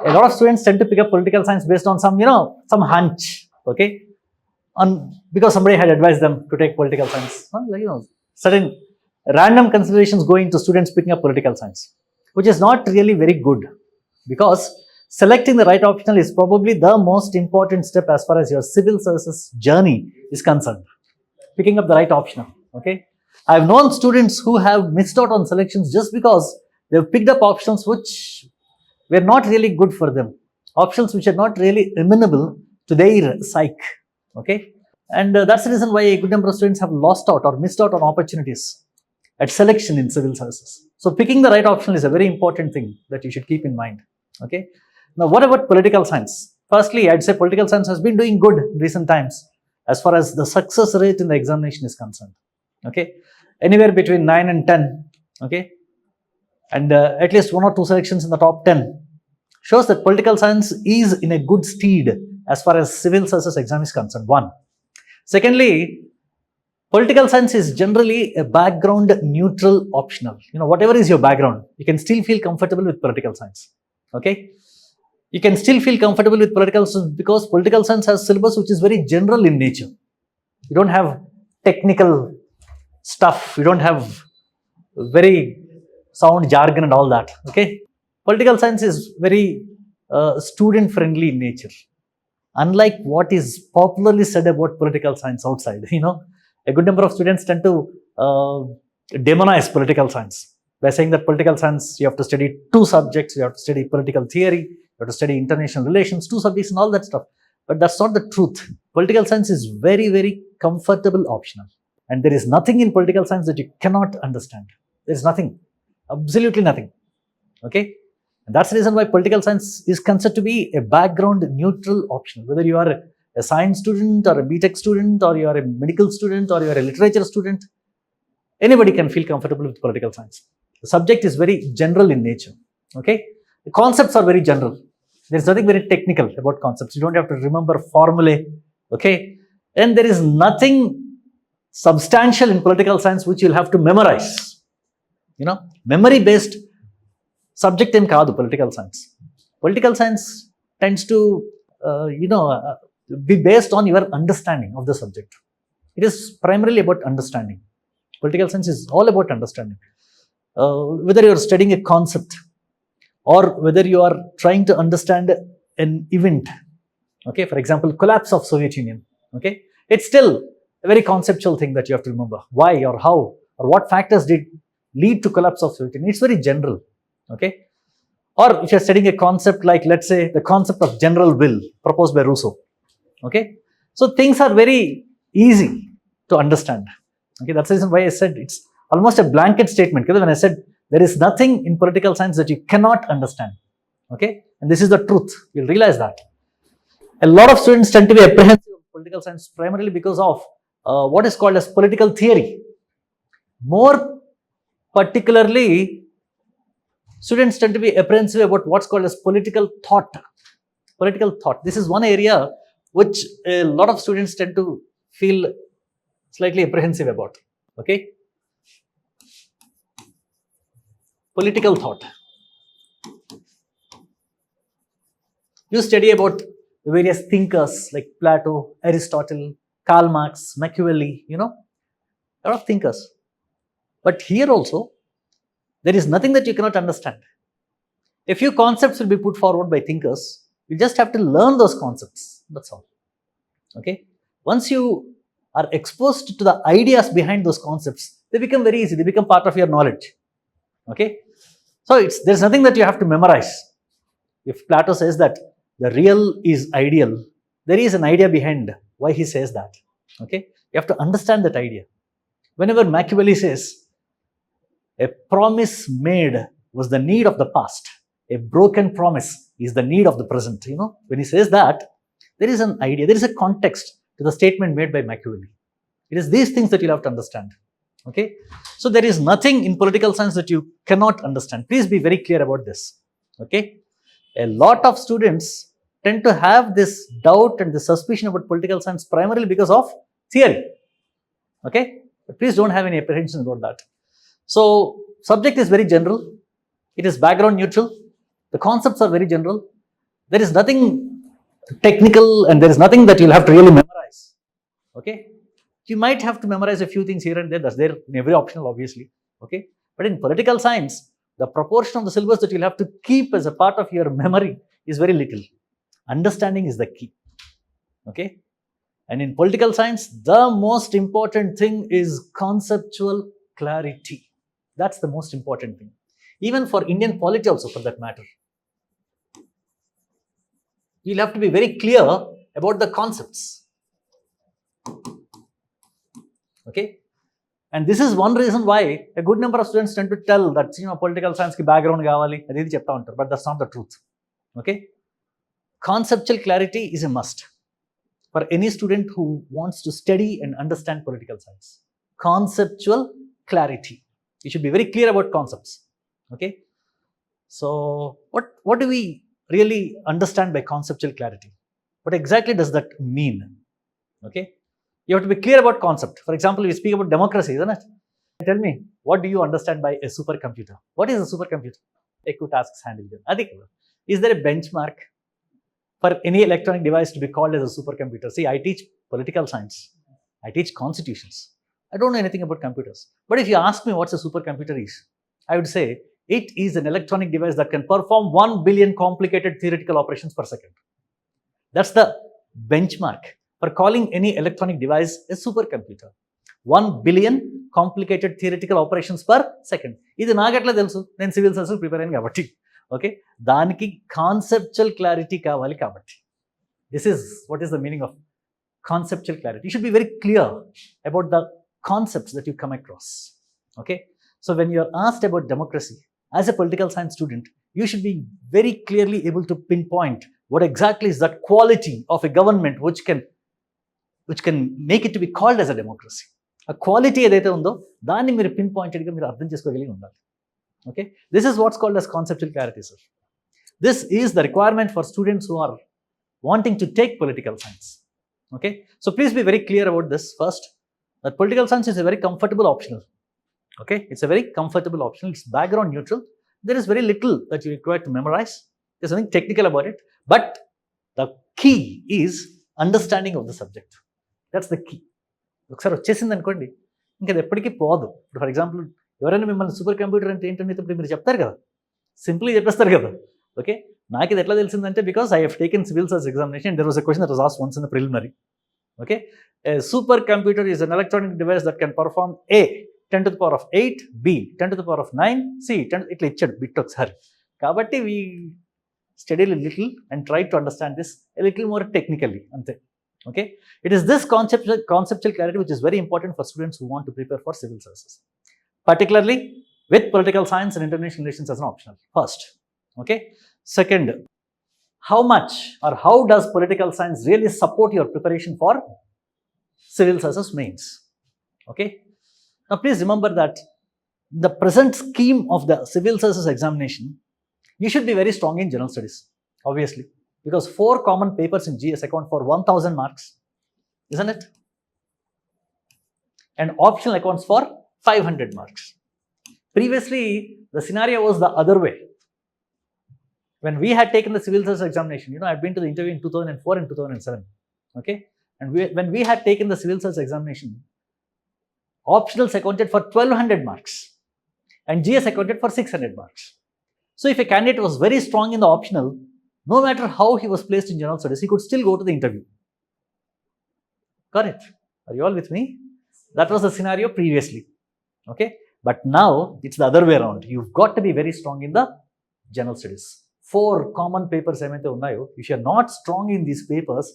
A lot of students tend to pick up political science based on some, some hunch, okay? Because somebody had advised them to take political science. Certain random considerations go into students picking up political science, which is not really very good, because selecting the right optional is probably the most important step as far as your civil services journey is concerned. Picking up the right optional, okay? I've known students who have missed out on selections just because they've picked up options which were not really good for them, options which are not really amenable to their psyche, okay? And that's the reason why a good number of students have lost out or missed out on opportunities at selection in civil services. So picking the right optional is a very important thing that you should keep in mind, okay? Now, what about political science? Firstly, I'd say political science has been doing good in recent times as far as the success rate in the examination is concerned, okay? Anywhere between 9 and 10, okay? And at least 1 or 2 selections in the top 10 shows that political science is in a good stead as far as civil services exam is concerned, one. Secondly, political science is generally a background neutral optional. Whatever is your background, you can still feel comfortable with political science, okay? You can still feel comfortable with political science because political science has syllabus which is very general in nature. You don't have technical stuff, you don't have very sound jargon and all that, okay? Political science is very student friendly in nature, unlike what is popularly said about political science outside. A good number of students tend to demonize political science by saying that political science, you have to study 2 subjects, you have to study political theory, you have to study international relations, 2 subjects and all that stuff. But that's not the truth. Political science is very, very comfortable optional. And there is nothing in political science that you cannot understand. There is nothing, absolutely nothing, okay? And that's the reason why political science is considered to be a background neutral optional. Whether you are a science student or a BTech student, or you are a medical student, or you are a literature student, anybody can feel comfortable with political science. The subject is very general in nature, okay? The concepts are very general. There's nothing very technical about concepts. You don't have to remember formulae, okay? And there is nothing substantial in political science which you'll have to memorize. Memory based subject em kaadu political science. Political science tends to be based on your understanding of the subject. It is primarily about understanding. Political science is all about understanding. Whether you're studying a concept or whether you are trying to understand an event, okay, for example, collapse of Soviet Union, okay, it's still a very conceptual thing that you have to remember. Why or how or what factors did lead to collapse of Soviet Union? It's very general, okay? Or if you're studying a concept like, let's say, the concept of general will proposed by Rousseau, okay? So things are very easy to understand, okay? That's the reason why I said it's almost a blanket statement, because when I said there is nothing in political science that you cannot understand, okay? And this is the truth. You'll realize that. A lot of students tend to be apprehensive of political science primarily because of what is called as political theory. More particularly, students tend to be apprehensive about what's called as political thought. Political thought. This is one area which a lot of students tend to feel slightly apprehensive about, okay? Political thought. You study about the various thinkers like Plato, Aristotle, Karl Marx, Machiavelli, a lot of thinkers. But here also, there is nothing that you cannot understand. A few concepts will be put forward by thinkers. You just have to learn those concepts. That's all, okay? Once you are exposed to the ideas behind those concepts, they become very easy. They become part of your knowledge, okay? So there's nothing that you have to memorize. If Plato says that the real is ideal, there is an idea behind why he says that, okay? You have to understand that idea. Whenever Machiavelli says, a promise made was the need of the past, a broken promise is the need of the present, when he says that, there is an idea, there is a context to the statement made by Machiavelli. It is these things that you'll have to understand, okay? So there is nothing in political science that you cannot understand. Please be very clear about this, okay? A lot of students tend to have this doubt and this suspicion about political science primarily because of theory, okay? But please don't have any apprehensions about that. So subject is very general. It is background neutral. The concepts are very general. there is nothing technical and there is nothing that you'll have to really memorize. Okay, you might have to memorize a few things here and there. That's there in every optional, obviously. Okay, but in political science, the proportion of the syllabus that you'll have to keep as a part of your memory is very little. Understanding is the key. Okay, and in political science, the most important thing is conceptual clarity. That's the most important thing, even for Indian polity also, for that matter. You'll have to be very clear about the concepts. Okay, and this is one reason why a good number of students tend to tell that, political science ki background kavali adi chepta untaru, but that's not the truth. Okay, conceptual clarity is a must for any student who wants to study and understand political science. Conceptual clarity. You should be very clear about concepts. Okay, so what do we really understand by conceptual clarity? What exactly does that mean? Okay, you have to be clear about concept. For example, we speak about democracy, isn't it? Tell me, what do you understand by a supercomputer? What is a supercomputer? Echo tasks handled. Is there a benchmark for any electronic device to be called as a supercomputer? See, I teach political science. I teach constitutions. I don't know anything about computers. But if you ask me what's a supercomputer is, I would say it is an electronic device that can perform 1 billion complicated theoretical operations per second. That's the benchmark for calling any electronic device a supercomputer. 1 billion complicated theoretical operations per second. ఇది నాగట్లా తెలుసు, నేను civil service prepare అయ్యాను కాబట్టి. Okay, దానికి conceptual clarity కావాలి కాబట్టి. This is what is the meaning of conceptual clarity. You should be very clear about the concepts that you come across. Okay, so when you are asked about democracy as a political science student, you should be very clearly able to pinpoint what exactly is that quality of a government which can make it to be called as a democracy. A quality ఏదైతే ఉందో దాన్ని మీరు pin పాయింటెడ్గా మీరు అర్థం చేసుకోగలిగి ఉండాలి. Okay, this is what's called as conceptual clarity, sir. This is the requirement for students who are wanting to take political science. Okay, so please be very clear about this first, that political science is a very comfortable optional. Okay, it's a very comfortable optional. It's background neutral. There is very little that you require to memorize. There's nothing technical about it, but the key is understanding of the subject. That's the key. ఒకసారి వచ్చేసింది అనుకోండి, ఇంకా అది ఎప్పటికీ పోదు. ఇప్పుడు for example ఎవరైనా మిమ్మల్ని సూపర్ కంప్యూటర్ అంటే ఏంటంటే ఇప్పుడు మీరు చెప్తారు కదా, సింపుల్గా చెప్పేస్తారు కదా. ఓకే, నాకు ఇది ఎట్లా తెలిసిందంటే, because I have taken civil service examination and there was a question that was asked once in the preliminary. Okay, a supercomputer is an electronic device that can perform A 10 to the power of 8, B 10 to the power of 9, C 10 ఇట్లా ఇచ్చాడు bit ఒకసారి. కాబట్టి we studied a little and tried to understand this a little more technically, అంతే. Okay, it is this conceptual clarity which is very important for students who want to prepare for civil services, particularly with political science and international relations as an optional. First, okay. Second, how much or how does political science really support your preparation for civil services mains? Okay, now please remember that the present scheme of the civil services examination, you should be very strong in general studies, obviously, because 4 common papers in GS account for 1000 marks, isn't it? And optional accounts for 500 marks. Previously, the scenario was the other way. When we had taken the civil service examination, I've been to the interview in 2004 and 2007. Okay, and when we had taken the civil service examination, optionals accounted for 1200 marks and GS accounted for 600 marks. So if a candidate was very strong in the optional, no matter how he was placed in general studies, he could still go to the interview. Correct? Are you all with me? That was the scenario previously. Okay, but now it's the other way around. You've got to be very strong in the general studies. 4 common papers ఏమైతే ఉన్నాయో, if you're not strong in these papers,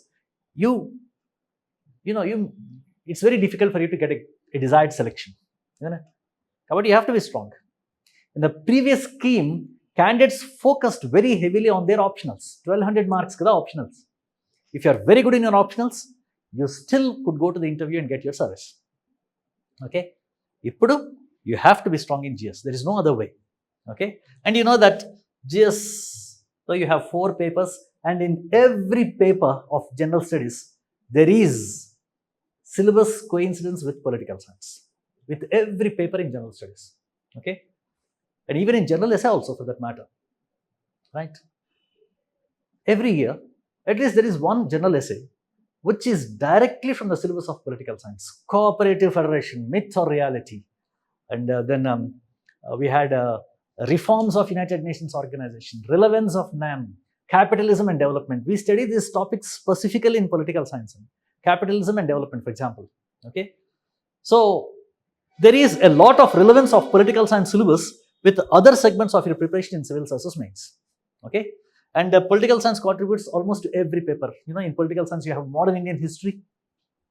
it's very difficult for you to get a desired selection, isn't it? But you have to be strong. In the previous scheme, candidates focused very heavily on their optionals. 1200 marks kada optionals. If you are very good in your optionals, you still could go to the interview and get your service. Okay, ippudu you have to be strong in GS. There is no other way. Okay, and you know that GS, so you have 4 papers, and in every paper of general studies there is syllabus coincidence with political science, with every paper in general studies. Okay, and even in general essay also, for that matter, right? every year, at least there is one general essay which is directly from the syllabus of political science. Cooperative federation, myth or reality. And then we had reforms of United Nations Organization, relevance of NAM, capitalism and development. We study these topics specifically in political science. Capitalism and development, for example. Okay, so there is a lot of relevance of political science syllabus with other segments of your preparation in civil service mains. Okay, and political science contributes almost to every paper. You know, in political science you have modern Indian history,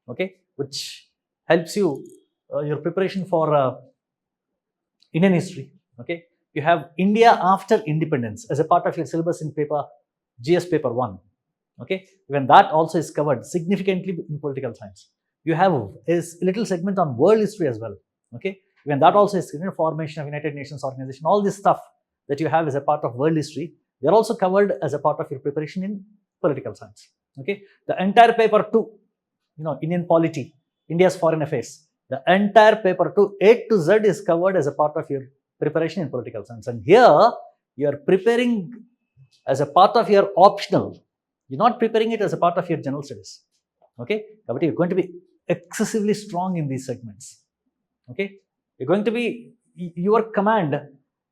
okay, which helps you your preparation for Indian history. Okay, you have India after independence as a part of your syllabus in paper GS paper 1. Okay, even that also is covered significantly in political science. You have a little segment on world history as well. Okay, even that also is, you know, formation of United Nations Organization. All this stuff that you have as a part of world history, they are also covered as a part of your preparation in political science. Okay, the entire paper 2, you know, Indian polity, India's foreign affairs, the entire paper 2 A to Z is covered as a part of your preparation in political science. And here you are preparing as a part of your optional. You're not preparing it as a part of your general studies. Okay, but you're going to be excessively strong in these segments. Okay, you're going to be, your command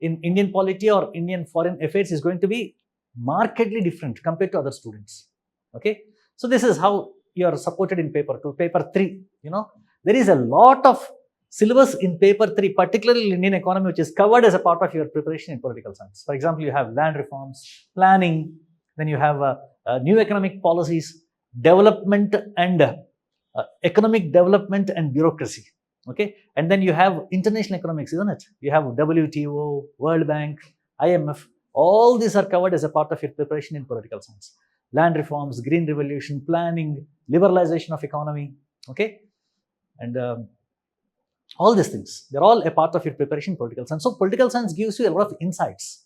in Indian polity or Indian foreign affairs is going to be markedly different compared to other students. Okay, so this is how you are supported in paper 2. Paper 3, you know, there is a lot of syllabus in paper 3, particularly Indian economy, which is covered as a part of your preparation in political science. For example, you have land reforms, planning, then you have new economic policies, development and economic development and bureaucracy. Okay, and then you have international economics, isn't it? You have WTO, World Bank, IMF. All these are covered as a part of your preparation in political science. Land reforms, green revolution, planning, liberalization of economy. Okay, and all these things, they're all a part of your preparation in political science. So political science gives you a lot of insights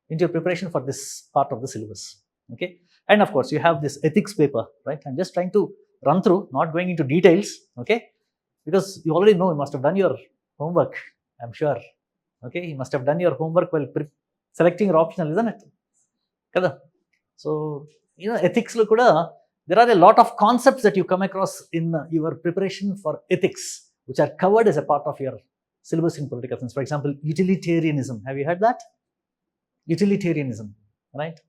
into your preparation for this part of the syllabus. Okay, and of course you have this ethics paper, right? I'm just trying to run through, not going into details. Okay, because you already know, you must have done your homework, I'm sure. Okay, you must have done your homework while selecting your optional, isn't it? Kada? So, you know, ethics lo kuda, there are a lot of concepts that you come across in your preparation for ethics, which are covered as a part of your syllabus in political science. For example, utilitarianism. Have you heard that? Utilitarianism, right?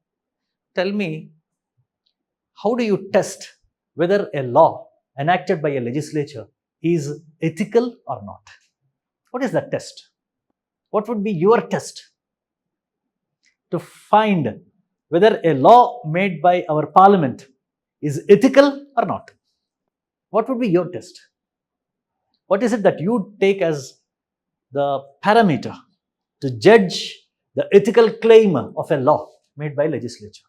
Tell me, how do you test whether a law enacted by a legislature is ethical or not? What is that test? What would be your test to find whether a law made by our parliament is ethical or not? What would be your test? What is it that you take as the parameter to judge the ethical claim of a law made by legislature,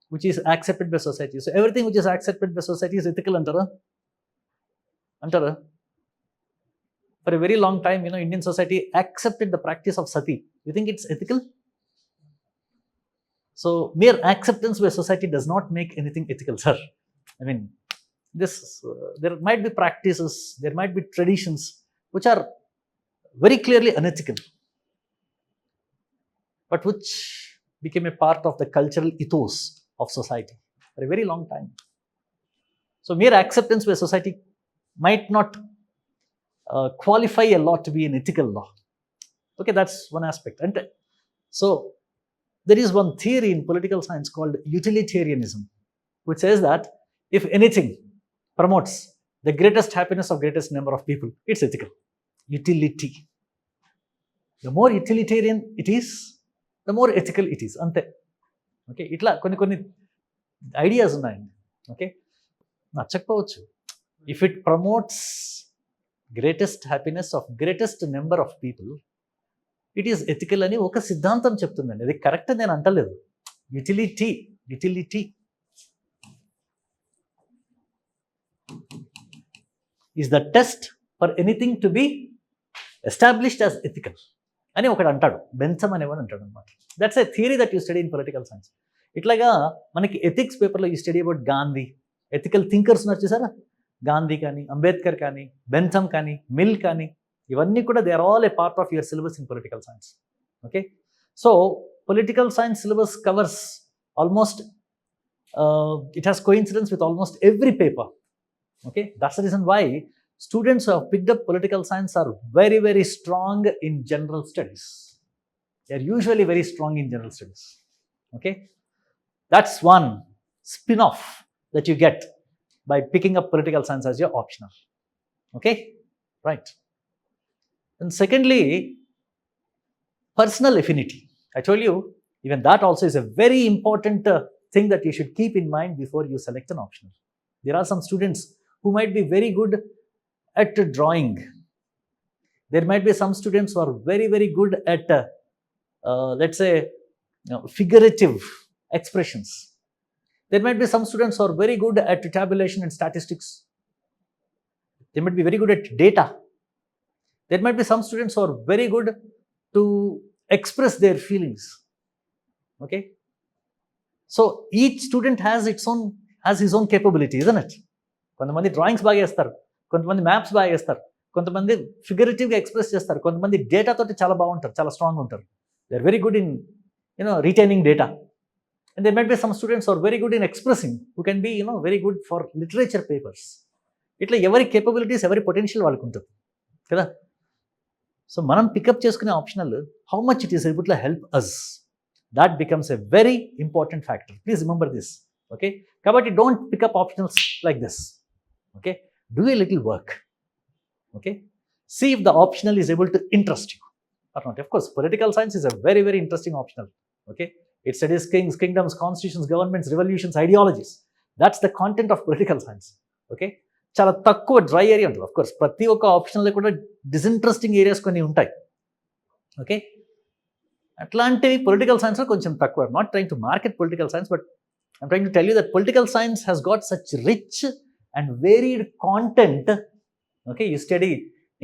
which is accepted by society? So everything which is accepted by society is ethical antara. For a very long time, you know, Indian society accepted the practice of sati. You think it's ethical? So mere acceptance by society does not make anything ethical, sir. I mean, this there might be practices, there might be traditions which are very clearly unethical, but which became a part of the cultural ethos of society for a very long time. So mere acceptance by society might not qualify a law to be an ethical law. Okay, that's one aspect. And so there is one theory in political science called utilitarianism, which says that if anything promotes the greatest happiness of greatest number of people, it's ethical. Utility. The more utilitarian it is, the more ethical it is. Ante. Okay, itla కొన్ని ideas ఉన్నాయండి. Okay, నచ్చకపోవచ్చు. If it promotes greatest happiness of greatest number of people, it is ethical అని ఒక సిద్ధాంతం చెప్తుందండి. అది correct నేను అంటలేదు. Utility is the test for anything to be established as ethical అని ఒకడు అంటాడు. బెంథమ్ అనేవాడు అంటాడు అనమాట. That's a theory that you study in political science. ఇట్లాగా మనకి ఎథిక్స్ పేపర్లో you study about Gandhi, ethical thinkers ఉన్నారు చూసారా, గాంధీ కానీ, అంబేద్కర్ కానీ, బెంథమ్ కానీ, మిల్ కానీ, ఇవన్నీ కూడా they are all a part of your syllabus in political science. Okay, so political science syllabus covers almost it has coincidence with almost every paper. Okay, that's the reason why students who have picked up political science are very, very strong in general studies. They are usually very strong in general studies. Okay, that's one spin-off that you get by picking up political science as your optional. Okay, right. And secondly, personal affinity. I told you, even that also is a very important thing that you should keep in mind before you select an optional. There are some students who might be very good at drawing. There might be some students who are very, very good at, let's say, figurative expressions. There might be some students who are very good at tabulation and statistics. They might be very good at data. There might be some students who are very good to express their feelings. Okay? So each student has his own capability, isn't it? కొంతమంది drawings బాగా వేస్తారు, కొంతమంది maps బాగా వేస్తారు, కొంతమంది ఫిగరేటివ్గా express చేస్తారు, కొంతమంది డేటాతోటి చాలా బాగుంటారు, చాలా స్ట్రాంగ్ ఉంటారు. They are very good in retaining data. And there might be some students are very good in expressing, who can be very good for literature papers. ఇట్లా ఎవరి కేపబిలిటీస్, ఎవరి పొటెన్షియల్ వాళ్ళకు ఉంటుంది కదా. సో మనం పికప్ చేసుకునే optional how much it is able to help us, that becomes a very important factor. Please remember this. Okay, kabatti don't pick up optionals like this. Okay, do a little work. Okay, see if the optional is able to interest you or not. Of course, political science is a very, very interesting optional. Okay, it studies kings, kingdoms, constitutions, governments, revolutions, ideologies. That's the content of political science. Okay, చాలా తక్కువ dry area ఉంటుంది. Of course ప్రతి ఒక్క ఆప్షన్లో కూడా disinteresting areas కొన్ని ఉంటాయి. Okay, అట్లాంటివి పొలిటికల్ సైన్స్లో కొంచెం తక్కువ. Not trying to market political science, but I'm trying to tell you that political science has got such rich and varied content. Okay, you study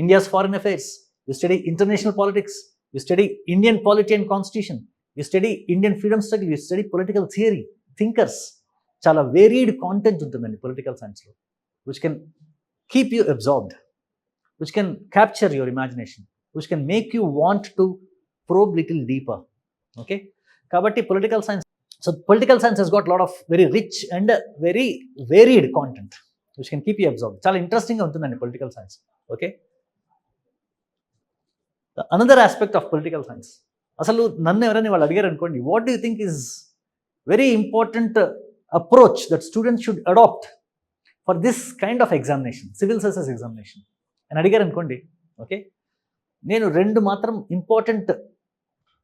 India's foreign affairs, you study international politics, you study Indian polity and constitution, you study Indian freedom struggle, you study political theory, thinkers. చాలా varied content ఉంటుందండి political సైన్స్లో, which can keep you absorbed, which can capture your imagination, which can make you want to probe little deeper. Okay, kabatti political science, so political science has got a lot of very rich and very varied content which can keep you absorbed. Chala interesting ga untundandi political science. Okay, the another aspect of political science, asalu nannu evarani vallu adigaru anukondi, what do you think is very important approach that students should adopt for this kind of examination, civil services examination అని అడిగారు అనుకోండి. Okay, నేను రెండు మాత్రం important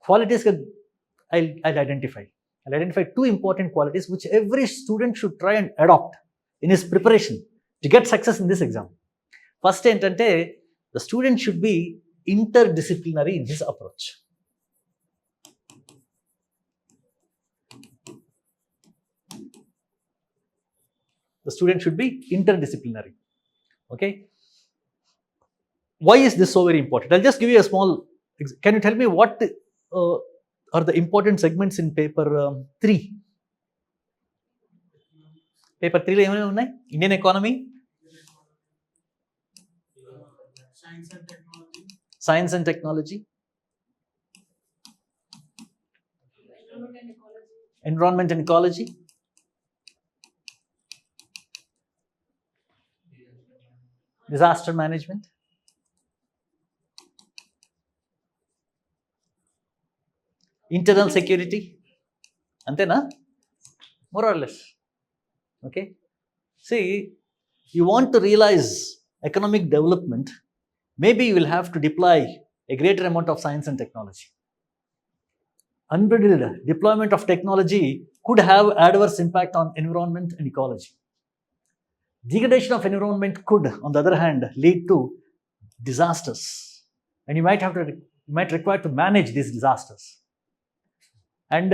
క్వాలిటీస్గా I'll identify 2 important qualities which every student should try and adopt in his preparation to get success in this exam. First ఏంటంటే, the student should be interdisciplinary in his approach. The student should be interdisciplinary. Okay, why is this so very important? I'll just give you a small, can you tell me what are the important segments in paper 3? Paper 3 lo emane unnai? Indian economy, science and technology, environment and ecology, disaster management, internal security. Antena? More or less. Okay, see, you want to realize economic development, maybe you will have to deploy a greater amount of science and technology. Unbridled deployment of technology could have adverse impact on environment and ecology. Degradation of environment could, on the other hand, lead to disasters, and you might require to manage these disasters. And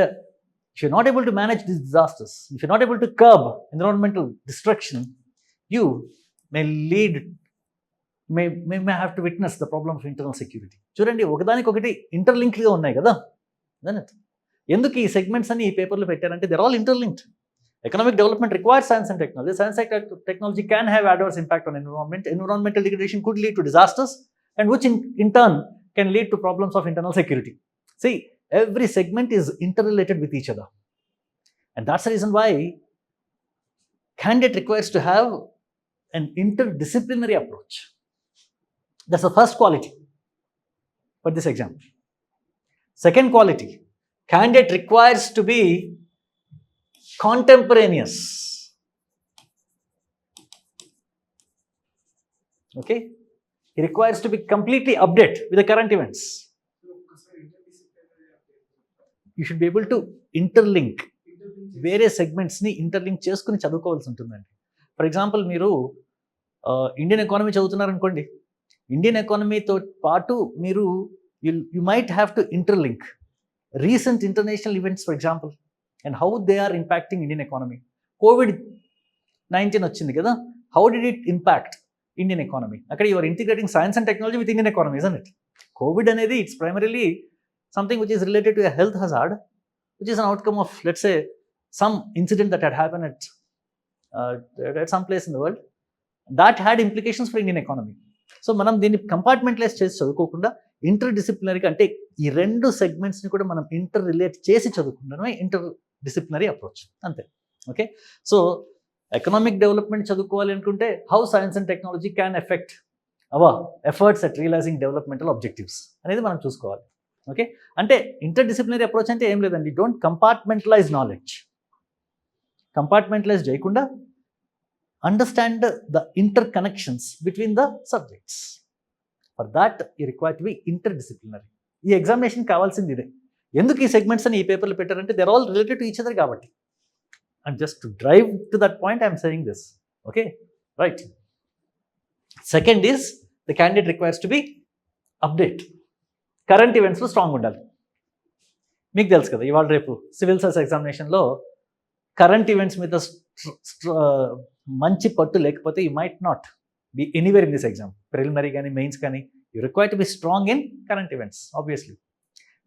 if you're not able to manage these disasters, if you're not able to curb environmental destruction, you may have to witness the problem of internal security. చూడండి, ఒకదానికొకటి ఇంటర్లింక్డ్గా ఉన్నాయి కదా. ఎందుకు ఈ segments అని ఈ పేపర్లో పెట్టారంటే, they're all interlinked. Economic development requires science and technology. Science and technology can have adverse impact on environment. Environmental degradation could lead to disasters, and which in turn can lead to problems of internal security. See, every segment is interrelated with each other. And that's the reason why candidate requires to have an interdisciplinary approach. That's the first quality for this exam. Second quality, candidate requires to be contemporaneous. Okay? He requires to be completely updated with the current events. You should be able to interlink వేరే సెగ్మెంట్స్ని interlink చేసుకుని చదువుకోవాల్సి ఉంటుందండి. For example, మీరు Indian economy చదువుతున్నారనుకోండి, Indian ఎకానమీతో పాటు మీరు you might have to interlink recent international events, for example, and how they are impacting Indian economy. COVID-19 వచ్చింది కదా, how did it impact Indian economy? అక్కడ your integrating science and technology with Indian economy, isn't it? COVID అనేది it's primarily something which is related to a health hazard, which is an outcome of, let's say, some incident that had happened at some place in the world that had implications for Indian economy. So మనం దీన్ని compartmentalise చేసి చదువుకోకుండా ఇంటర్డిసిప్లినరీగా, అంటే ఈ రెండు సెగ్మెంట్స్ని కూడా మనం interrelate చేసి చదువుకుంటామే ఇంటర్ డిసిప్లినరీ అప్రోచ్, అంతే. ఓకే, సో ఎకనామిక్ డెవలప్మెంట్ చదువుకోవాలి అనుకుంటే how science and technology can affect our efforts at realising developmental objectives అనేది మనం చూసుకోవాలి. ఓకే, అంటే ఇంటర్డిసిప్లినరీ అప్రోచ్ అంటే ఏం లేదండి, డోంట్ కంపార్ట్మెంటలైజ్ నాలెడ్జ్. కంపార్ట్మెంటలైజ్ చేయకుండా understand the interconnections between the subjects. For that you require to be interdisciplinary. ఈ examination కావాల్సింది ఇదే. ఎందుకు ఈ సెగ్మెంట్స్ అని ఈ పేపర్లు పెట్టారంటే they are all related to each other కాబట్టి. And just to drive to that point I'm saying this. Okay, right. Second is the candidate requires to be update. Current ఈవెంట్స్లో స్ట్రాంగ్ ఉండాలి. మీకు తెలుసు కదా, ఇవాళ రేపు సివిల్ సర్వీస్ ఎగ్జామినేషన్లో current events మీద మంచి పట్టు లేకపోతే you might not be anywhere in this exam. Preliminary కానీ మెయిన్స్ కానీ you require to be strong in current events. Obviously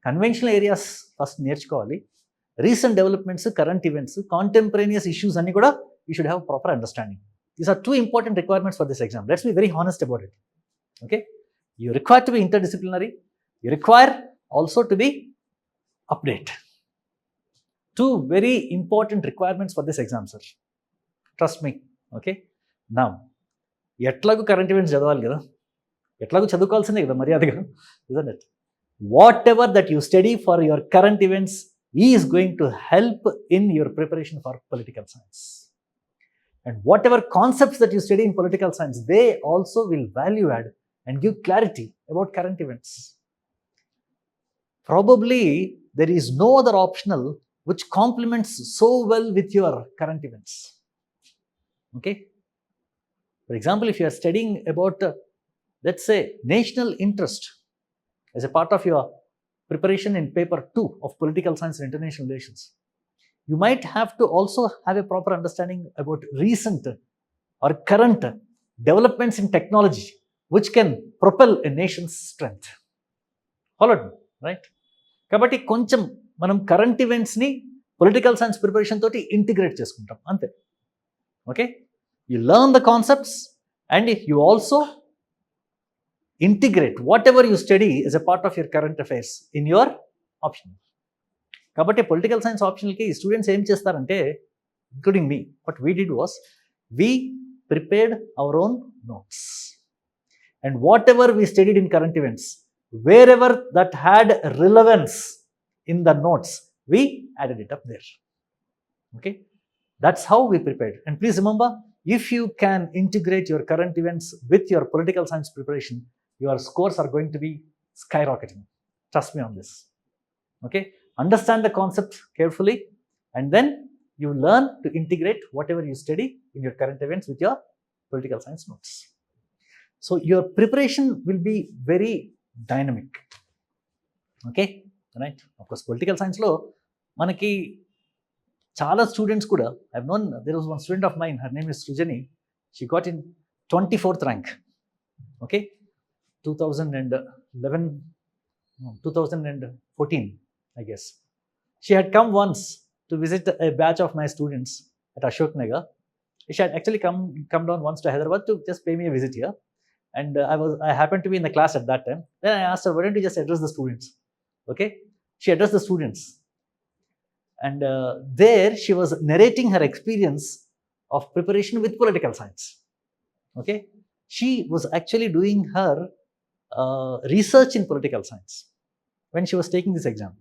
conventional areas first నేర్చుకోవాలి. Recent developments, current events, contemporaneous issues అన్ని కూడా you should have proper understanding. These are two important requirements for this exam. Let's be very honest about it. Okay, you require to be interdisciplinary. You require also to be update. Two very important requirements for this exam, sir. Trust me. Okay. Now, ఎట్లాగూ current events చదవాలి కదా, ఎట్లాగూ చదువుకోవాల్సిందే కదా మర్యాదగా, isn't it? Whatever that you study for your current events is going to help in your preparation for political science. And whatever concepts that you study in political science, they also will value add and give clarity about current events. Probably there is no other optional which complements so well with your current events. Okay, for example, if you are studying about let's say national interest as a part of your preparation in paper 2 of political science and international relations, you might have to also have a proper understanding about recent or current developments in technology which can propel a nation's strength. Followed me, right? కాబట్టి కొంచెం మనం current ఈవెంట్స్ని political science preparation తోటి integrate చేసుకుంటాం, అంతే. Okay, you learn the concepts and you also integrate what ever you study as a part of your current affairs in your optional. కాబట్టి political science ఆప్షనల్కి students ఏం చేస్తారంటే, including me, what we did was we prepared our own notes and what ever we studied in current events, wherever that had relevance in the notes, we added it up there. Okay, that's how we prepared. And please remember, if you can integrate your current events with your political science preparation, your scores are going to be skyrocketing. Trust me on this. Okay, understand the concept carefully and then you learn to integrate whatever you study in your current events with your political science notes. So your preparation will be very dynamic. Okay, right? Of course, political science లో మనకి చాలా students కూడా, I have known, there was one student of mine, her name is Srujani. She got in 24th rank. Okay, 2014 I guess. She had come once to visit a batch of my students at Ashok Nagar. She had actually come down once to Hyderabad to just pay me a visit here. And I happened to be in the class at that time. Then I asked her, why don't you just address the students? Okay, she addressed the students, and there she was narrating her experience of preparation with political science. Okay, she was actually doing her research in political science when she was taking this exam,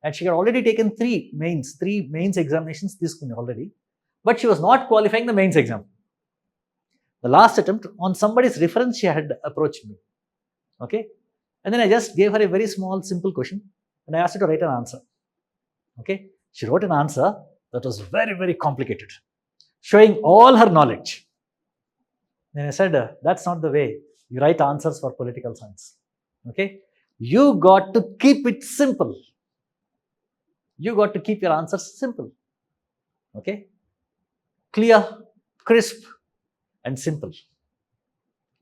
and she had already taken three mains examinations already, but she was not qualifying the mains exam. The last attempt, on somebody's reference, she had approached me. Okay, and then I just gave her a very small, simple question, and I asked her to write an answer. Okay, she wrote an answer that was very, very complicated, showing all her knowledge. Then I said, that's not the way you write answers for political science. Okay, you got to keep it simple. You got to keep your answers simple. Okay, clear, crisp, and simple.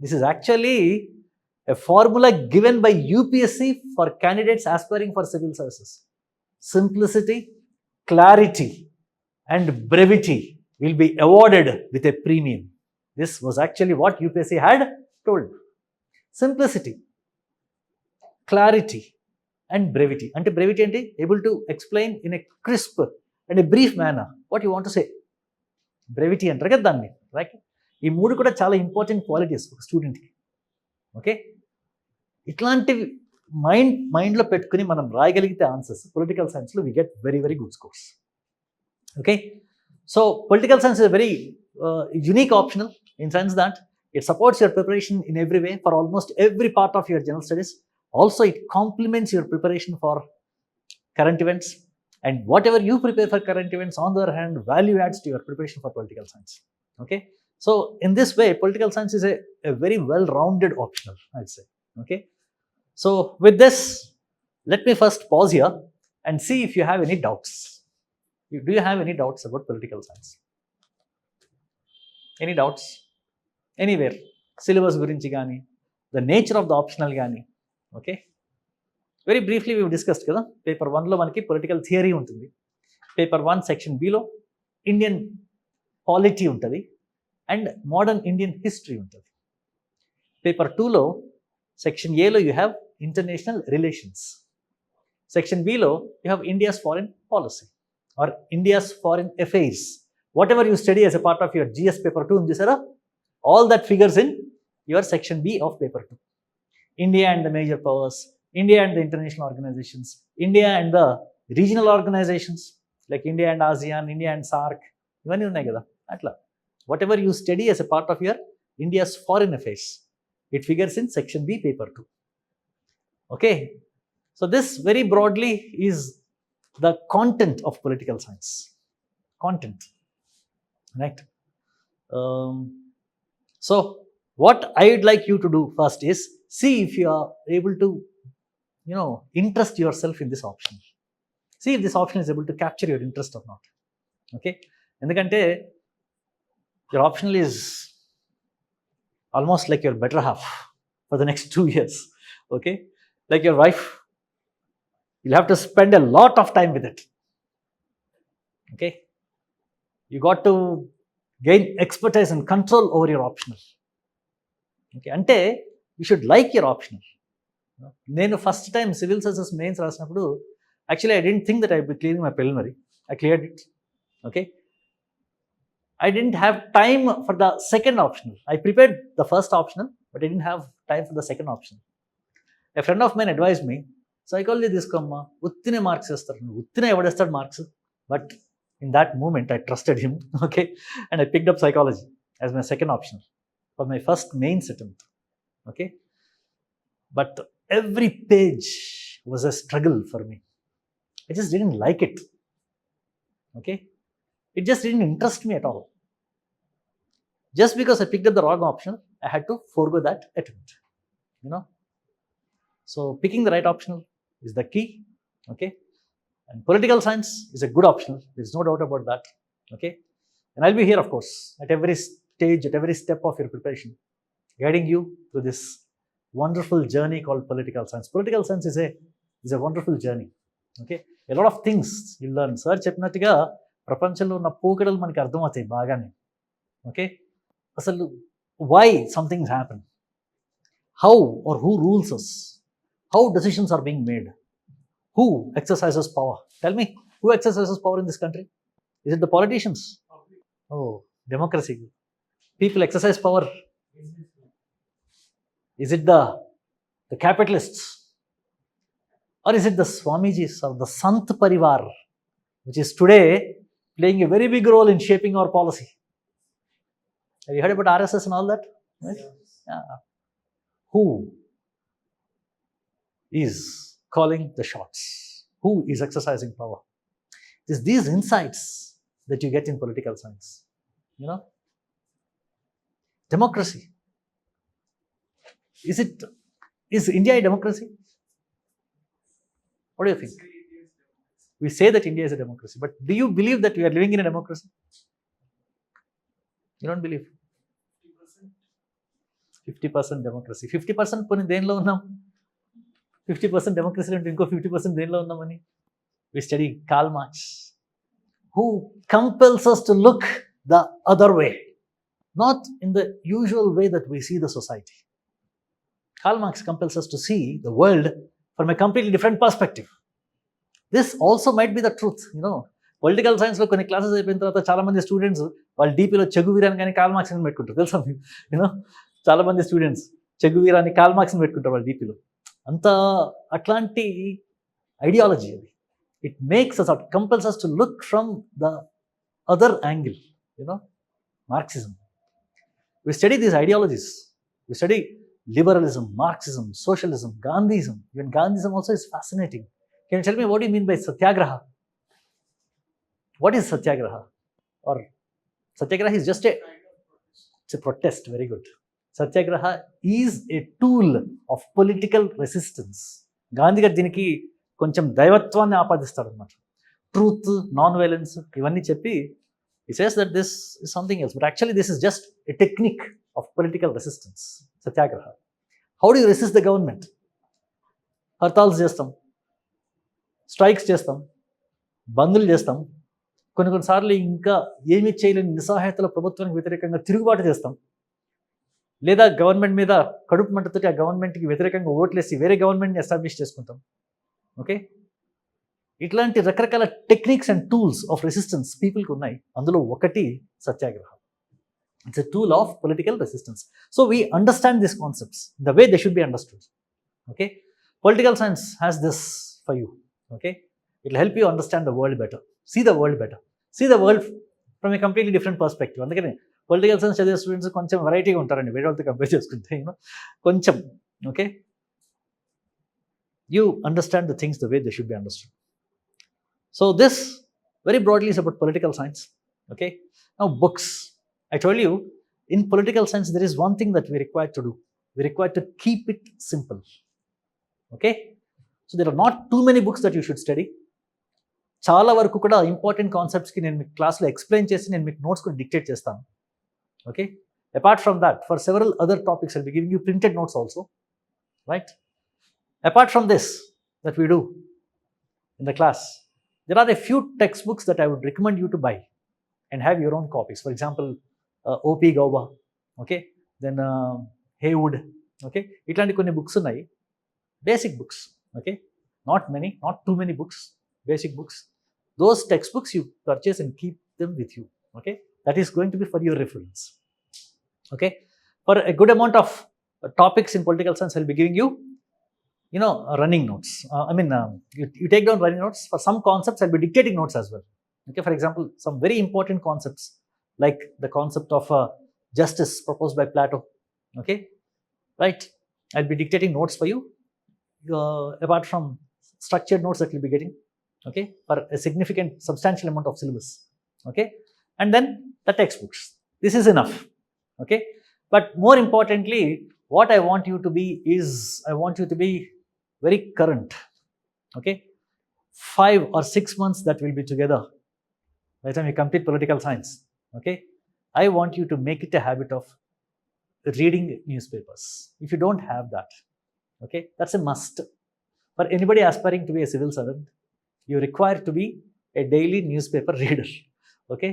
This is actually a formula given by UPSC for candidates aspiring for civil services. Simplicity, clarity, and brevity will be awarded with a premium. This was actually what UPSC had told. Simplicity, clarity, and brevity. And brevity ante able to explain in a crisp and a brief manner what you want to say. Brevity అంటారు కదా దాన్ని, right? ఈ మూడు కూడా చాలా important qualities ఒక స్టూడెంట్కి. Okay, ఇట్లాంటివి మైండ్లో పెట్టుకుని మనం రాయగలిగితే ఆన్సర్స్ పొలిటికల్ సైన్స్లో we get very, very good scores. Okay, so political science is very unique optional in sense that it supports your preparation in every way for almost every part of your general studies. Also, it complements your preparation for current events, and whatever you prepare for current events, on the other hand, value adds to your preparation for political science. Okay, so in this way, political science is a very well-rounded optional, I'd say. Okay, so with this, let me first pause here and see if you have any doubts. Do you have any doubts about political science? Any doubts? Anywhere? Syllabus gurinchi gaani, the nature of the optional gaani. Okay, very briefly we discussed kada, paper 1 lo manaki political theory untundi, paper 1 section B lo Indian polity untadi and modern Indian history untadi. Paper 2 lo section A lo you have international relations, section B lo you have India's foreign policy or India's foreign affairs. Whatever you study as a part of your GS paper 2 undi sara, all that figures in your section B of paper 2. India and the major powers, India and the international organizations, India and the regional organizations like India and ASEAN, India and SAARC, ఇవన్నీ ఉన్నాయి కదా అట్లా. Whatever you study as a part of your India's foreign affairs, it figures in section B paper 2. Okay, so this very broadly is the content of political science. Content, right? So what I would like you to do first is see if you are able to, interest yourself in this option. See if this option is able to capture your interest or not. Okay, endukante your optional is almost like your better half for the next 2 years. Okay, like your wife, you'll have to spend a lot of time with it. Okay, you got to gain expertise and control over your optional. Okay, ante you should like your optional. నేను first time civil services mains రాసినప్పుడు actually I didn't think that I be clearing my preliminary. I cleared it. Okay, I didn't have time for the second optional. I prepared the first optional, but I didn't have time for the second optional. A friend of mine advised me, psychology తీసుకోమ్మా, ఉత్తినే marks వేస్తారు, నువ్వు ఉత్తినే ఎవడేస్తాడు marks. But in that moment I trusted him. Okay, and I picked up psychology as my second optional for my first mains attempt. Okay, but every page was a struggle for me. I just didn't like it. Okay, it just didn't interest me at all. Just because I picked up the wrong option, I had to forego that attempt. So picking the right optional is the key. Okay, and political science is a good optional. There is no doubt about that. Okay, and I'll be here, of course, at every stage, at every step of your preparation, guiding you through this wonderful journey called political science. Political science is a wonderful journey. Okay, a lot of things you learn. Sir చెప్పినట్టుగా ప్రపంచంలో ఉన్న పోకడలు మనకి అర్థమవుతాయి బాగానే. Okay, అసలు why some things happen, how or who rules us, how decisions are being made, who exercises power. Tell me, who exercises power in this country? Is it the politicians? Oh, Democracy. People exercise power. Is it the capitalists? Or is it the Swamijis or the Sant Parivar, which is today playing a very big role in shaping our policy? Have you heard about RSS and all that? Right? Yeah. Who is calling the shots? Who is exercising power? It is these insights that you get in political science. Democracy. Is India a democracy? What do you think? We say that India is a democracy, but do you believe that we are living in a democracy? You don't believe? 50% democracy. 50% poni denlo unnam. 50% democracy ante inko 50% denlo unnamani. We study Karl Marx, who compels us to look the other way, not in the usual way that we see the society. Karl Marx compels us to see the world from a completely different perspective. This also might be the truth. Political సైన్స్లో కొన్ని classes అయిపోయిన తర్వాత చాలామంది students వాళ్ళు డీపీలో చెగువీరాని కానీ call మార్క్స్ని పెట్టుకుంటారు. తెలుసా మీకు? చాలామంది స్టూడెంట్స్ చెగువీరాని కాల్ మార్క్స్ని పెట్టుకుంటారు వాళ్ళు డీపీలో. అట్లాంటి ఐడియాలజీ అది. It makes us, compels us to look from the other angle. Marxism. We study these ideologies. We study liberalism, Marxism, socialism, Gandhism. Even Gandhism also is fascinating. Can you tell me what do you mean by satyagraha? What is satyagraha? Or satyagraha is just it's a protest. Very good. Satyagraha is a tool of political resistance. Gandhi garu దీనికి కొంచెం దైవత్వాన్ని ఆపాదిస్తాడు అన్నమాట. Truth, non violence ఇవన్నీ చెప్పి he says that this is something else, but actually this is just a technique of political resistance. Satyagraha. How do you resist the government? హర్తాల్స్ చేస్తాం, strikes చేస్తాం, బందులు చేస్తాం, కొన్నిసార్లు ఇంకా ఏమీ చేయలేని నిస్సహాయతలో ప్రభుత్వానికి వ్యతిరేకంగా తిరుగుబాటు చేస్తాం, లేదా గవర్నమెంట్ మీద కడుపు మంటతోటి ఆ గవర్నమెంట్కి వ్యతిరేకంగా ఓట్లేసి వేరే గవర్నమెంట్ని ఎస్టాబ్లిష్ చేసుకుంటాం. ఓకే, ఇట్లాంటి రకరకాల techniques and tools of resistance పీపుల్కి ఉన్నాయి. అందులో ఒకటి సత్యాగ్రహం. It's a tool of political resistance. So we understand these concepts the way they should be understood. Okay, political science has this for you. Okay, it will help you understand the world better, see the world better, see the world from a completely different perspective. అందుకని political science చదివే students కొంచెం వెరైటీగా ఉంటారండి వేరే వాళ్ళతో compare చేసుకుంటే. కొంచెం okay, you understand the things the way they should be understood. So this very broadly is about political science. Okay, now books. I told you in political science there is one thing that we require to do. We require to keep it simple. Okay, so there are not too many books that you should study. చాలా వరకు కూడా important కాన్సెప్ట్స్కి నేను మీకు క్లాస్లో explain చేసి నేను మీకు notes కూడా డిక్టేట్ చేస్తాను. Okay, apart from that for several other topics I'll be giving you printed notes also, right? Apart from this that we do in the class, there are a few textbooks that I would recommend you to buy and have your own copies. For example, opp.Gandhi, okay, then Haywood, okay, itlanti konni books unnai, basic books, okay, not many, not too many books, basic books. Those textbooks you purchase and keep them with you. Okay, that is going to be for your reference. Okay, for a good amount of topics in political science I'll be giving you running notes. You take down running notes. For some concepts I'll be dictating notes as well. Okay, for example, some very important concepts like the concept of justice proposed by Plato. Okay, right, I'll be dictating notes for you, apart from structured notes that you'll be getting, okay, for a significant substantial amount of syllabus. Okay, and then the textbooks. This is enough. Okay, but more importantly what I want you to be is, I want you to be very current. Okay, 5 or 6 months that will be together by the time you complete political science. Okay, I want you to make it a habit of reading newspapers. If you don't have that, okay, that's a must. For anybody aspiring to be a civil servant, you require to be a daily newspaper reader. Okay,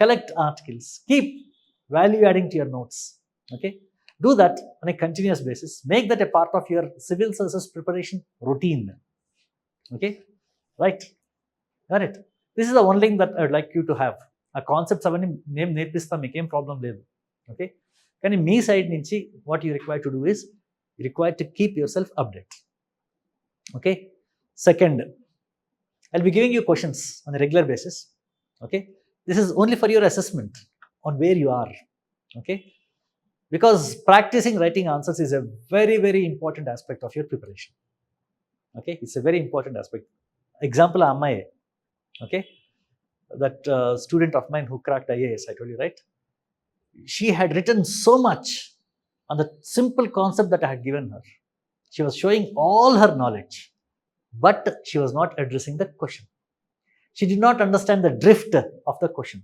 collect articles, keep value adding to your notes. Okay, do that on a continuous basis. Make that a part of your civil services preparation routine. Okay, right? Got it? This is the one thing that I would like you to have. ఆ concepts అవన్నీ నేను నేర్పిస్తాం, మీకేం problem లేదు. Okay, కానీ మీ side నుంచి what you require to do is you require to keep yourself update. Okay, second, I'll be giving you questions on a regular basis. Okay, this is only for your assessment on where you are. Okay, because practicing writing answers is a very, very important aspect of your preparation. Okay, it's a very important aspect. Example, Ammaye. Okay, that student of mine who cracked IAS, I told you, right? She had written so much on the simple concept that I had given her. She was showing all her knowledge, but she was not addressing the question. She did not understand the drift of the question.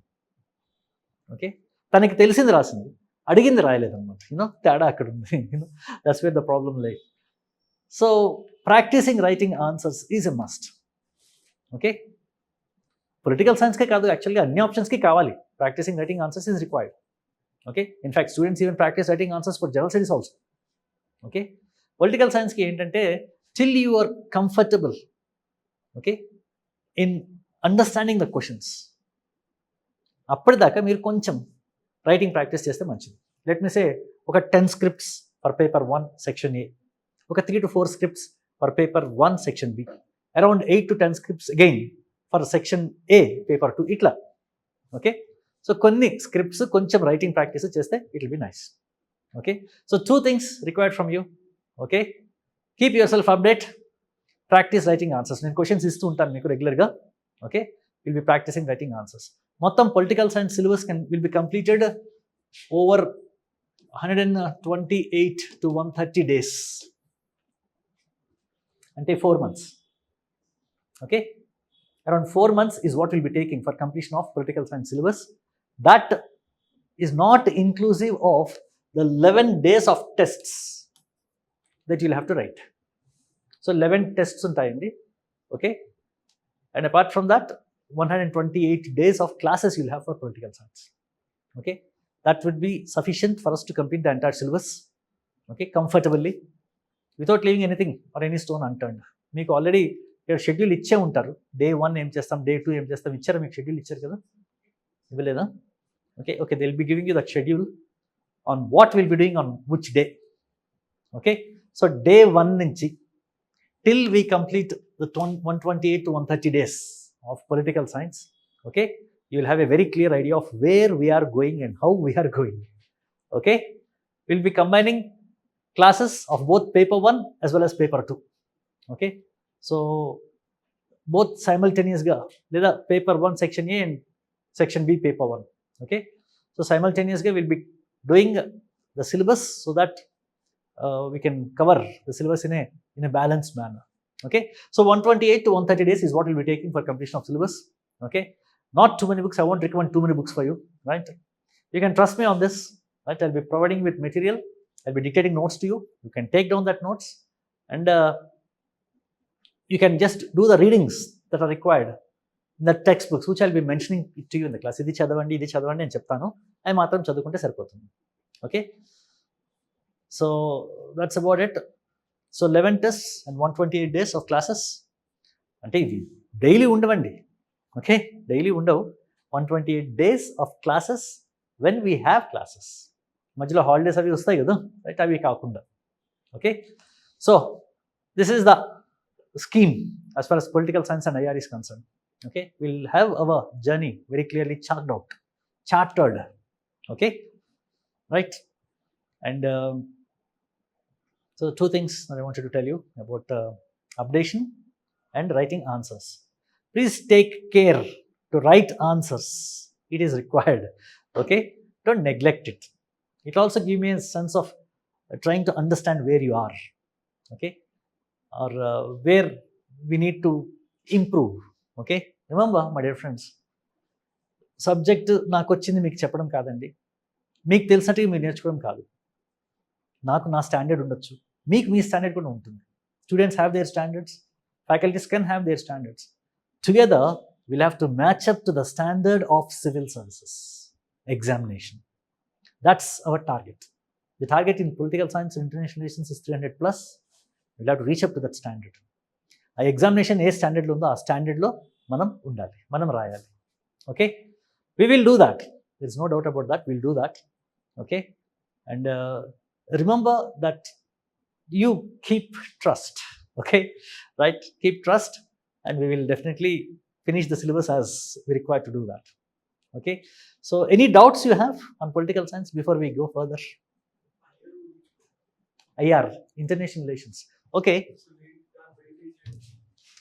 Okay, తనకి తెలిసింది రాసింది, అడిగింది రాయలేదన్నమాట. తేడా అక్కడ ఉంది. That's where the problem lay. So practicing writing answers is a must. Okay, political సైన్స్కే కాదు, యాక్చువల్గా అన్ని ఆప్షన్స్కి కావాలి. Practising writing answers is required. Okay, in fact students even practice writing answers for general studies also. Okay, political సైన్స్కి ఏంటంటే till you are comfortable, okay, in understanding the questions, అప్పటిదాకా మీరు కొంచెం రైటింగ్ ప్రాక్టీస్ చేస్తే మంచిది. లెట్ మీ సే ఒక 10 scripts for paper 1 section A, ఒక 3 to 4 scripts for paper 1 section B, around 8 to 10 scripts again for section A paper 2, ఇట్లా. ఓకే, సో కొన్ని స్క్రిప్ట్స్ కొంచెం రైటింగ్ ప్రాక్టీస్ చేస్తే it will be nice. Okay, so 2 things required from you. Okay, keep yourself update, practice writing answers. నేను questions ఇస్తూ ఉంటాను మీకు రెగ్యులర్గా. Okay, will be practising writing answers. మొత్తం political science syllabus will be completed over 128 to 130 days, అంటే 4 months. Okay, around 4 months is what we'll be taking for completion of political science syllabus. That is not inclusive of the 11 days of tests that you'll have to write. So 11 tests untayandi. Okay, and apart from that 128 days of classes you'll have for political science. Okay, that would be sufficient for us to complete the entire syllabus. Okay, comfortably, without leaving anything or any stone unturned. మీకు already schedule ఇచ్చే ఉంటారు. Day 1 ఏం చేస్తాం, day 2 ఏం చేస్తాం, ఇచ్చారా మీకు schedule? ఇచ్చారు కదా, ఇవ్వలేదా? Okay, okay, they will be giving you that schedule on what will be doing on which day. Okay, so day 1 నుంచి till we complete the 128 to 130 days of political science, okay, you will have a very clear idea of where we are going and how we are going. Okay, we'll be combining classes of both paper 1 as well as paper 2. Okay, so both simultaneous ga leda paper 1 section A and section B paper 1. Okay, so simultaneous ga we'll be doing the syllabus so that we can cover the syllabus in a balanced manner. Okay, so 128 to 130 days is what we'll be taking for completion of syllabus. Okay, not too many books. I won't recommend too many books for you, right? You can trust me on this, right? I'll be providing you with material. I'll be dictating notes to you. You can take down that notes and you can just do the readings that are required in the textbooks, which I'll be mentioning to you in the class. Idi chadavandi అని చెప్తాను, అవి మాత్రం చదువుకుంటే సరిపోతుంది. Okay, so that's about it. So 11 tests and 128 days of classes. అంటే ఇవి daily ఉండవండి. Okay, daily ఉండవు. 128 days of classes when we have classes. మధ్యలో హాలిడేస్ అవి వస్తాయి కదా, రైట్, అవి కాకుండా. Okay, so this is the scheme as far as political science and IR is concerned. Okay, we'll have our journey very clearly charted. Okay, right, and so 2 things that I wanted to tell you about updation and writing answers. Please take care to write answers. It is required. Okay, don't neglect it. It also gives me a sense of trying to understand where you are. Okay, or where we need to improve. Okay, remember my dear friends, subject నాకు వచ్చింది మీకు చెప్పడం కాదండి, మీకు తెలిసినట్టు మీరు నేర్చుకోవడం కాదు. నాకు నా స్టాండర్డ్ ఉండొచ్చు, మీకు మీ స్టాండర్డ్ కూడా ఉంటుంది. Students have their standards, faculties can have their standards. Together will have to match up to the standard of civil services examination. That's our target. The target in political science and international relations is 300+. Will have to reach up to that standard. ఆ examination ఏ స్టాండర్డ్లో ఉందో ఆ స్టాండర్డ్లో మనం ఉండాలి, మనం రాయాలి. Okay, We will do that. There's no doubt about that. We'll do that. Okay. And remember that you keep trust. Okay. Right. Keep trust, and we will definitely finish the syllabus as we require to do that. Okay. So, any doubts you have on political science before we go further? IR, international relations. Okay.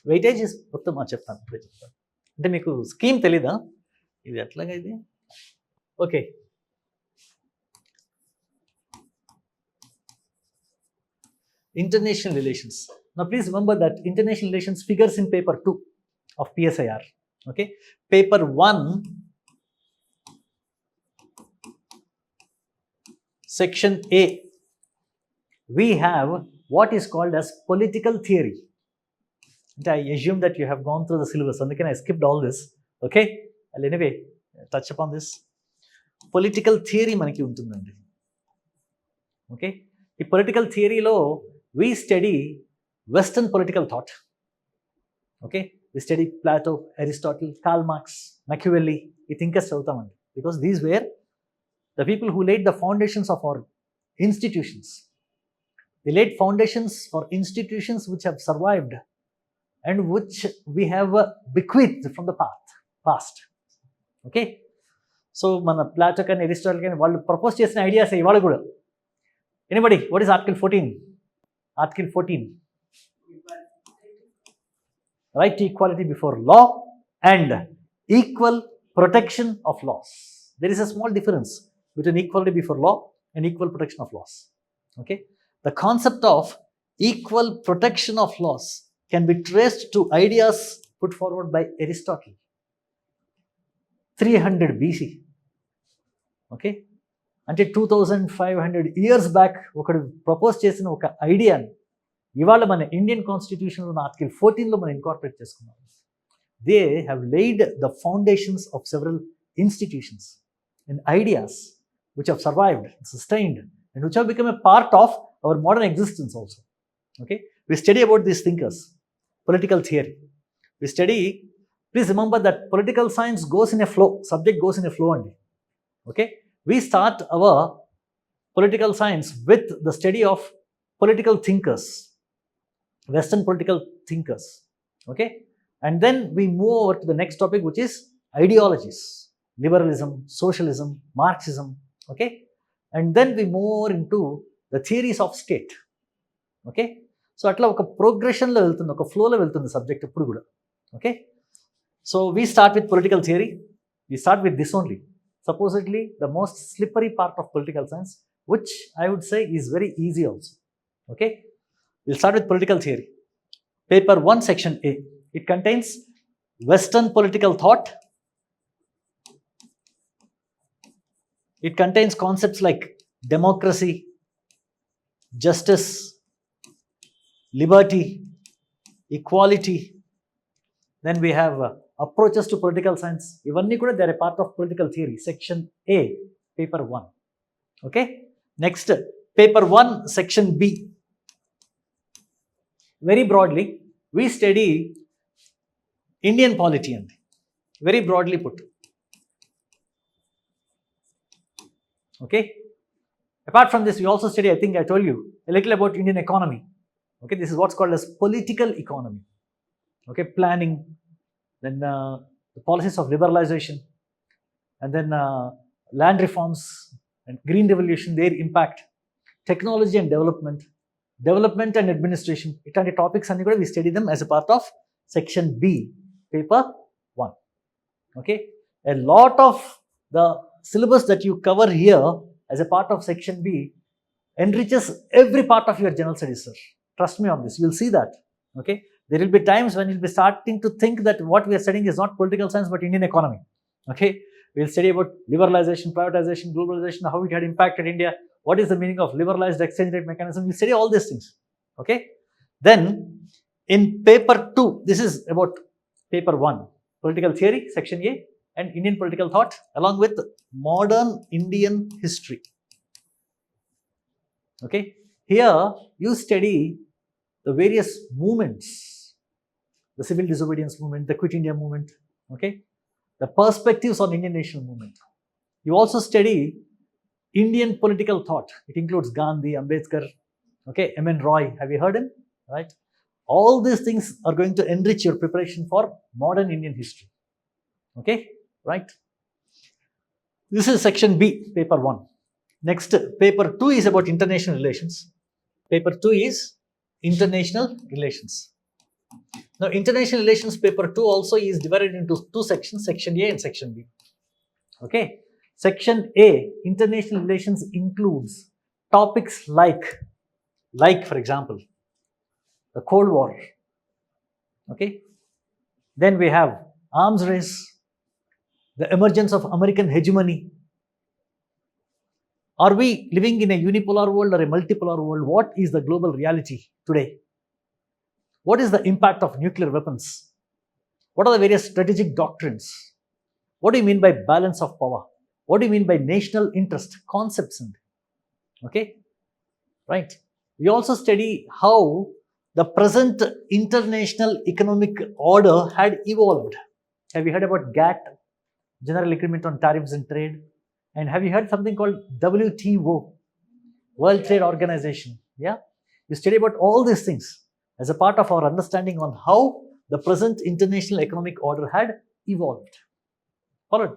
Weightage మొత్తం చెప్తాను ఇప్పుడే చెప్తాను. అంటే మీకు scheme తెలీదా ఇది ఎట్లాగా ఇది? Okay, international relations. Now please remember that international relations figures in paper 2 of PSIR. Okay, paper 1 section A, we have what is called as political theory. And I assume that you have gone through the syllabus, and I skipped all this. Okay, I'll anyway touch upon this. Political theory manaki untundandi. Okay, ఈ political థియరీలో we study Western political thought. Okay, we study Plato, Aristotle, Karl Marx, Machiavelli. ఈ thinkers చదువుతామండి, because these were the people who laid the foundations of our institutions. They laid foundations for institutions which have survived and which we have bequeathed from the past. Okay, so మన Plato కానీ Aristotle కానీ వాళ్ళు propose చేసిన ideas ఇవాళ కూడా. Anybody, what is Article 14? Article 14. Right to equality before law and equal protection of laws. There is a small difference between equality before law and equal protection of laws. Okay, the concept of equal protection of laws can be traced to ideas put forward by Aristotle, 300 BC. Okay, అంటే 2500 years back ఒకడు propose చేసిన ఒక ఐడియాని ఇవాళ మన Indian కాన్స్టిట్యూషన్లో ఉన్న article 14లో మనం ఇన్కార్పొరేట్ చేసుకున్నాం. They have laid the foundations of several institutions and ideas which have survived, sustained and which have become a part of our modern existence also. Okay, we study about these thinkers, political theory. We study, please remember that political science goes in a flow, subject goes in a flow only. Okay, we start our political science with the study of political thinkers, Western political thinkers. Okay, and then we move over to the next topic, which is ideologies, liberalism, socialism, Marxism. Okay, and then we move over into the theories of state. Okay, so అట్లా ఒక ప్రోగ్రెషన్లో వెళ్తుంది, ఒక ఫ్లోలో వెళ్తుంది subject ఎప్పుడు కూడా. Okay, so we start with political theory, we start with this only, supposedly the most slippery part of political science, which I would say is very easy also. Okay, we'll start with political theory. Paper 1 section A, it contains Western political thought. It contains concepts like democracy, justice, liberty, equality. Then we have approaches to political science. Ivanni kuda they are a part of political theory, section A, paper 1. Okay, next paper 1 section B, very broadly we study Indian polity, and very broadly put. Okay, apart from this we also study, I think I told you a little about Indian economy. Okay, this is what's called as political economy. Okay, planning, then the policies of liberalization, and then land reforms and green revolution, their impact, technology and development and administration. Itanti topics anni kuda we study them as a part of section B, paper 1. Okay, a lot of the syllabus that you cover here as a part of section B enriches every part of your general studies, sir. Trust me on this, you will see that. Okay, there will be times when you'll be starting to think that what we are studying is not political science but Indian economy. Okay, we'll study about liberalization, privatization, globalization, how it had impacted India, what is the meaning of liberalized exchange rate mechanism. We'll study all these things. Okay, then in paper 2, this is about paper 1, political theory, section A, and Indian political thought along with modern Indian history. Okay, here you study the various movements, the civil disobedience movement, the Quit India movement. Okay, the perspectives on Indian national movement. You also study Indian political thought. It includes Gandhi, Ambedkar, okay, M.N. Roy. Have you heard him? Right? All these things are going to enrich your preparation for modern Indian history. Okay, right? This is section B, paper 1. Next, paper 2 is about international relations. Paper 2 is international relations. Now, international relations paper 2 also is divided into 2 sections, section A and section B. Okay, section A, international relations, includes topics like for example, the Cold War. Okay, then we have arms race, the emergence of American hegemony. Are we living in a unipolar world or a multipolar world? What is the global reality today? What is the impact of nuclear weapons? What are the various strategic doctrines? What do you mean by balance of power? What do you mean by national interest? Concepts. Okay, right. We also study how the present international economic order had evolved. Have you heard about GATT, General Agreement on Tariffs and Trade? And have you heard something called WTO, World Trade Organization? Yeah, you study about all these things as a part of our understanding on how the present international economic order had evolved. Followed?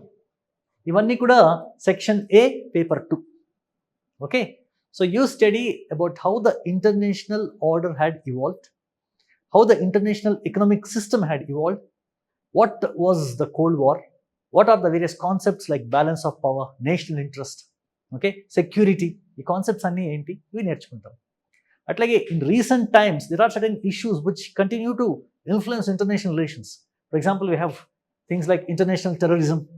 Ivanni kuda section A, paper 2. Okay, so you study about how the international order had evolved, how the international economic system had evolved, what was the Cold War, what are the various concepts like balance of power, national interest, okay, security. The concepts anni enti ivi nerchukuntam. Atlage in recent times there are certain issues which continue to influence international relations. For example, we have things like international terrorism.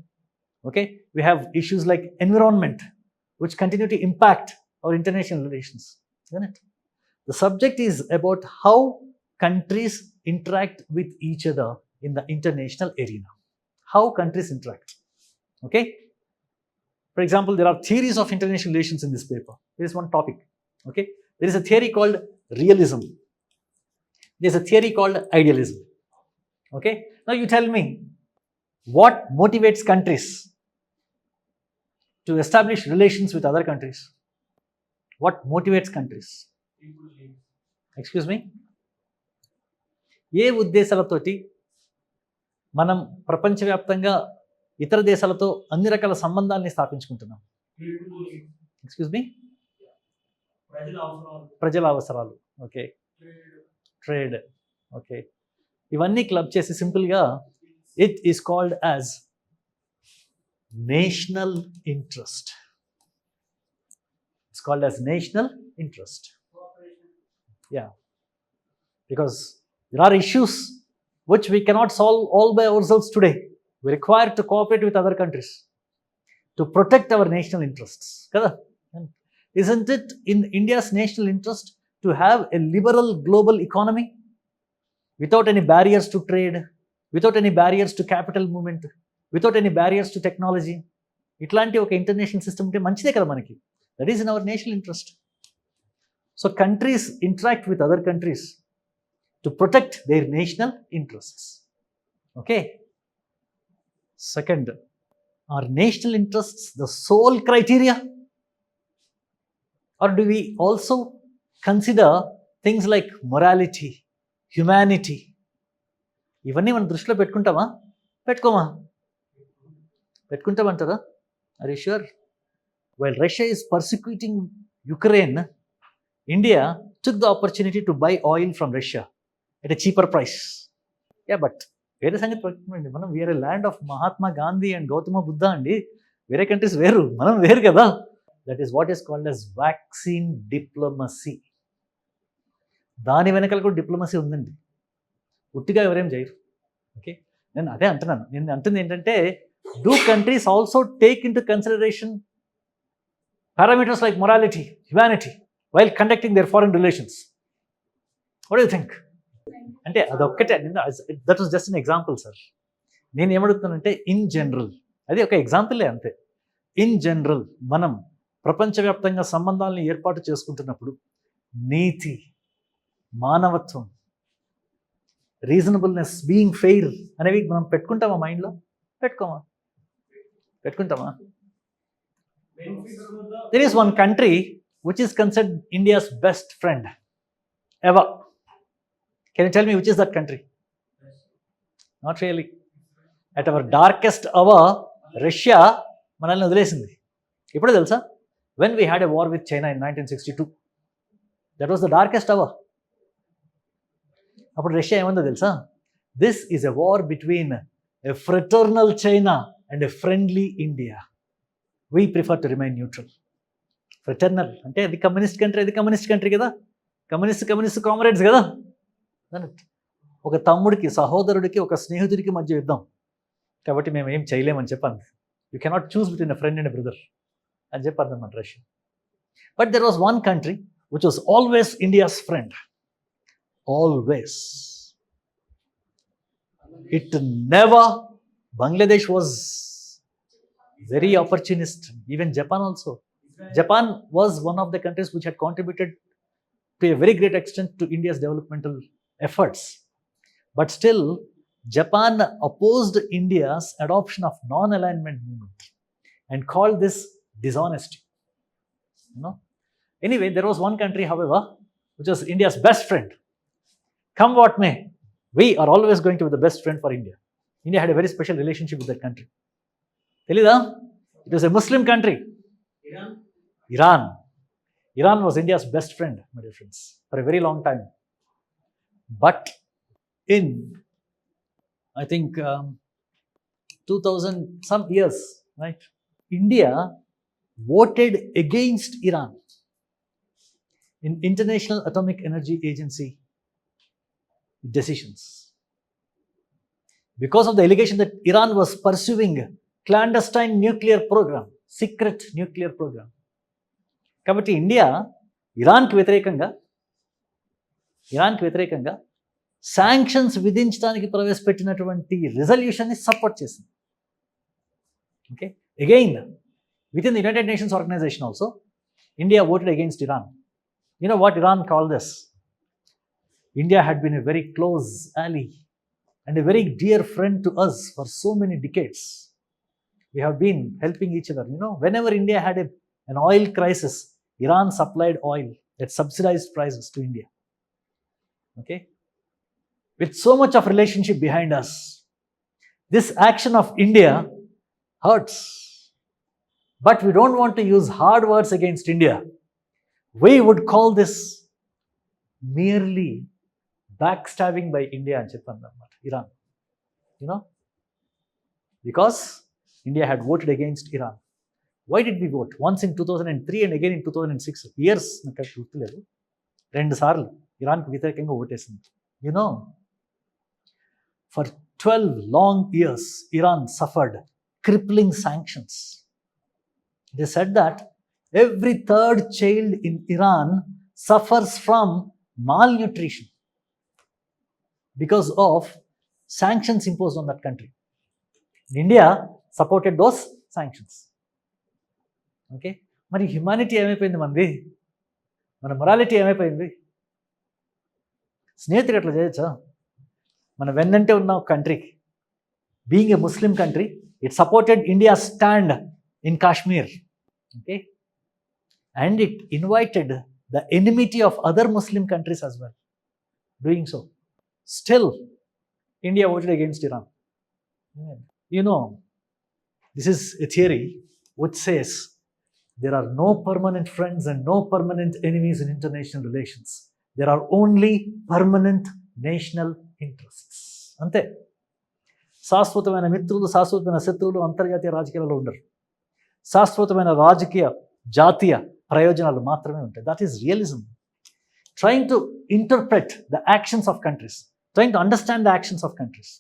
Okay, we have issues like environment which continue to impact our international relations, isn't it? The subject is about how countries interact with each other in the international arena. How countries interact. Okay, for example, there are theories of international relations in this paper. There is one topic. Okay, there is a theory called realism. There is a theory called idealism. Okay, now you tell me, what motivates countries to establish relations with other countries? What motivates countries? Excuse me? ఏ ఉద్దేశాలతోటి మనం ప్రపంచవ్యాప్తంగా ఇతర దేశాలతో అన్ని రకాల సంబంధాలని స్థాపించుకుంటున్నాం? Excuse me? ప్రజల అవసరాలు. Okay, trade. Okay, ఇవన్నీ club చేసి సింపుల్గా it is called as national interest. It's called as national interest. Yeah, because there are issues which we cannot solve all by ourselves today. We require to cooperate with other countries to protect our national interests. Isn't it in India's national interest to have a liberal global economy without any barriers to trade, without any barriers to capital movement, without any barriers to technology? ఇట్లాంటి ఒక international system ఉంటే మంచిదే కదా మనకి. That is in our national interest. So countries interact with other countries to protect their national interests. Okay, second, are national interests the sole criteria, or do we also consider things like morality, humanity? ఇవన్నీ మనం దృష్టిలో పెట్టుకుంటామా, పెట్టుకోమా? పెట్టుకుంటామంటారా? Are you sure? While Russia is persecuting Ukraine, India took the opportunity to buy oil from Russia at a cheaper price. Yeah, but వేరే సంగతి పెట్టుకోండి, మనం వేరే land of Mahatma Gandhi and Gautama Buddha అండి. వేరే కంట్రీస్ వేరు, మనం వేరు కదా. That is what is called as vaccine diplomacy. దాని వెనకాల కూడా డిప్లొమసీ ఉందండి, ఉట్టిగా ఎవరేం చేయరు. ఓకే, నేను అదే అంటున్నాను. నేను అంటుంది ఏంటంటే, do countries also take in to consideration parameters like morality, humanity while conducting their foreign relations? What do you think? అంటే అదొక్కటే, that was just an example sir. నేను ఏమడుగుతానంటే, ఇన్ జనరల్, అది ఒక ఎగ్జాంపులే అంతే. ఇన్ జనరల్ మనం ప్రపంచవ్యాప్తంగా సంబంధాలను ఏర్పాటు చేసుకుంటున్నప్పుడు నీతి, మానవత్వం, రీజనబుల్నెస్, బీయింగ్ ఫెయిర్ అనేవి మనం పెట్టుకుంటామా మైండ్లో? పెట్టుకోమా, పెట్టుకుంటామా? There is one country which is considered India's best friend ever. Can you tell me which is that country? Not really. At our darkest hour, Russia మనల్ని వదిలేసింది. ఇప్పుడు తెలుసా? When we had a war with China in 1962, that was the darkest hour. అప్పుడు Russia ఏమందో తెలుసా? This is a war between a fraternal China and a friendly India. We prefer to remain neutral. Fraternal అంటే అది communist country, అది communist country కదా, communist comrades కదా. ఒక తమ్ముడికి, సహోదరుడికి, ఒక స్నేహితుడికి మధ్య యుద్ధం కాబట్టి మేము ఏం చేయలేమని చెప్పండి. You cannot choose between a friend and a brother అని చెప్పారు అన్నమాట Russia. But there was one country which was always India's friend. Always. It never, Bangladesh was very opportunist, even Japan also. Japan was one of the countries which had contributed to a very great extent to India's developmental efforts. But still, Japan opposed India's adoption of non-alignment movement and called this dishonesty. Anyway, there was one country, however, which was India's best friend. Come what may, we are always going to be the best friend for India. India had a very special relationship with that country. Telida? It was a Muslim country. Iran was India's best friend, my dear friends, for a very long time. But in, I think, 2000 some years, right, India voted against Iran in International Atomic Energy Agency decisions because of the allegation that Iran was pursuing clandestine nuclear program, secret nuclear program. కాబట్టి India ఇరాన్కి వ్యతిరేకంగా sanctions విధించడానికి ప్రవేశపెట్టినటువంటి రిజల్యూషన్ని support చేసింది. Okay, again with in the United Nations organisation also India voted against Iran. You know what Iran call this? India had been a very close ally and a very dear friend to us for so many decades. We have been helping each other. Whenever India had an oil crisis, Iran supplied oil at subsidized prices to India. Okay? With so much of relationship behind us, this action of India hurts. But we don't want to use hard words against India. We would call this merely backstabbing by India అని చెప్పాను అన్నమాట Iran. Because India had voted against Iran. Why did we vote? Once in 2003 and again in 2006. Years నాకు గుర్తులేదు. 2 సార్లు ఇరాన్కి వ్యతిరేకంగా ఓటేసింది. For 12 long years, Iran suffered crippling sanctions. They said that every third child in Iran suffers from malnutrition because of sanctions imposed on that country. India supported those sanctions. Okay? మరి humanity ఏమైపోయింది మనది? మన morality ఏమైపోయింది? స్నేహితుడు ఎట్లా చేయొచ్చా? మన వెన్నంటే ఉన్న కంట్రీకి, being a Muslim country, it supported India stand in Kashmir. Okay? And it invited the enmity of other Muslim countries as well. Doing so, still India voted against Iran. This is a theory which says there are no permanent friends and no permanent enemies in international relations. There are only permanent national interests. Ante శాశ్వతమైన మిత్రులు, శాశ్వతమైన శత్రువులు అంతర్జాతీయ రాజకీయాలలో ఉండరు. శాశ్వతమైన రాజకీయ జాతీయ ప్రయోజనాలు మాత్రమే ఉంటాయి. That is realism. Trying to interpret the actions of countries, trying to understand the actions of countries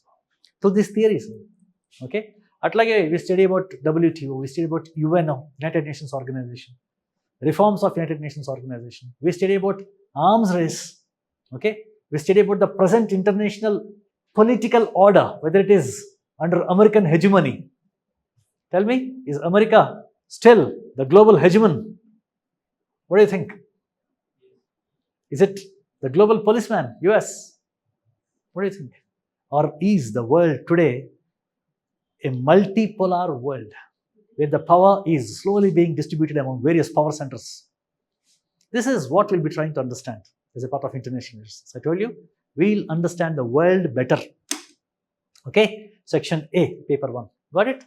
through this theories. Okay, అట్లాగే we study about WTO, we study about UN, United Nations organisation, reforms of United Nations organisation, we study about arms race. Okay, we study about the present international political order, whether it is under American hegemony. Tell me, is America still the global hegemon? What do you think? Is it the global policeman, US? What do you think? Or is the world today a multipolar world where the power is slowly being distributed among various power centers. This is what we'll be trying to understand as a part of international relations. So I told you, we'll understand the world better. Okay, section A, paper 1. Got it?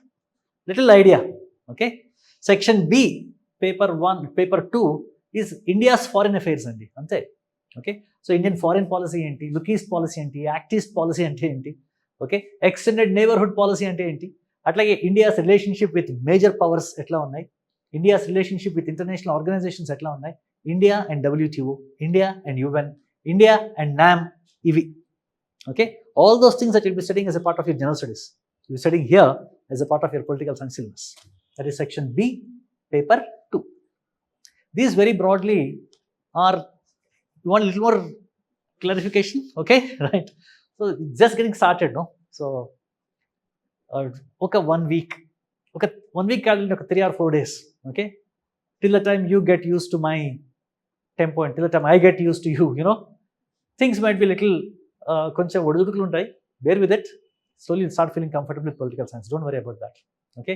Little idea. Okay, section B, paper 2 is India's foreign affairs andi ante. Okay, so Indian foreign policy enti, look east policy enti, act east policy ante enti, okay, extended neighborhood policy ante enti, అట్లాగే India's relationship with major powers ఎట్లా ఉన్నాయి, India's relationship with international organisations ఎట్లా ఉన్నాయి, India and WTO, India and UN, India and NAM, ఇవి. Okay, all those things that you'll be studying as a part of your general studies, you'll be studying here as a part of your political science syllabus. That is section B, paper 2. These very broadly are, you want a little more clarification? Okay, right. So just getting started, no? So ఒక 1 week, ఒక 1 week కాదండి, ఒక 3 or 4 days. Okay, till the time you get used to my tempo and till the time I get used to you, you know, things might be little కొంచెం ఒడిదుడుకులు ఉంటాయి. Bear with it. Slowly you'll start feeling comfortable with political science. Don't worry about that. Okay,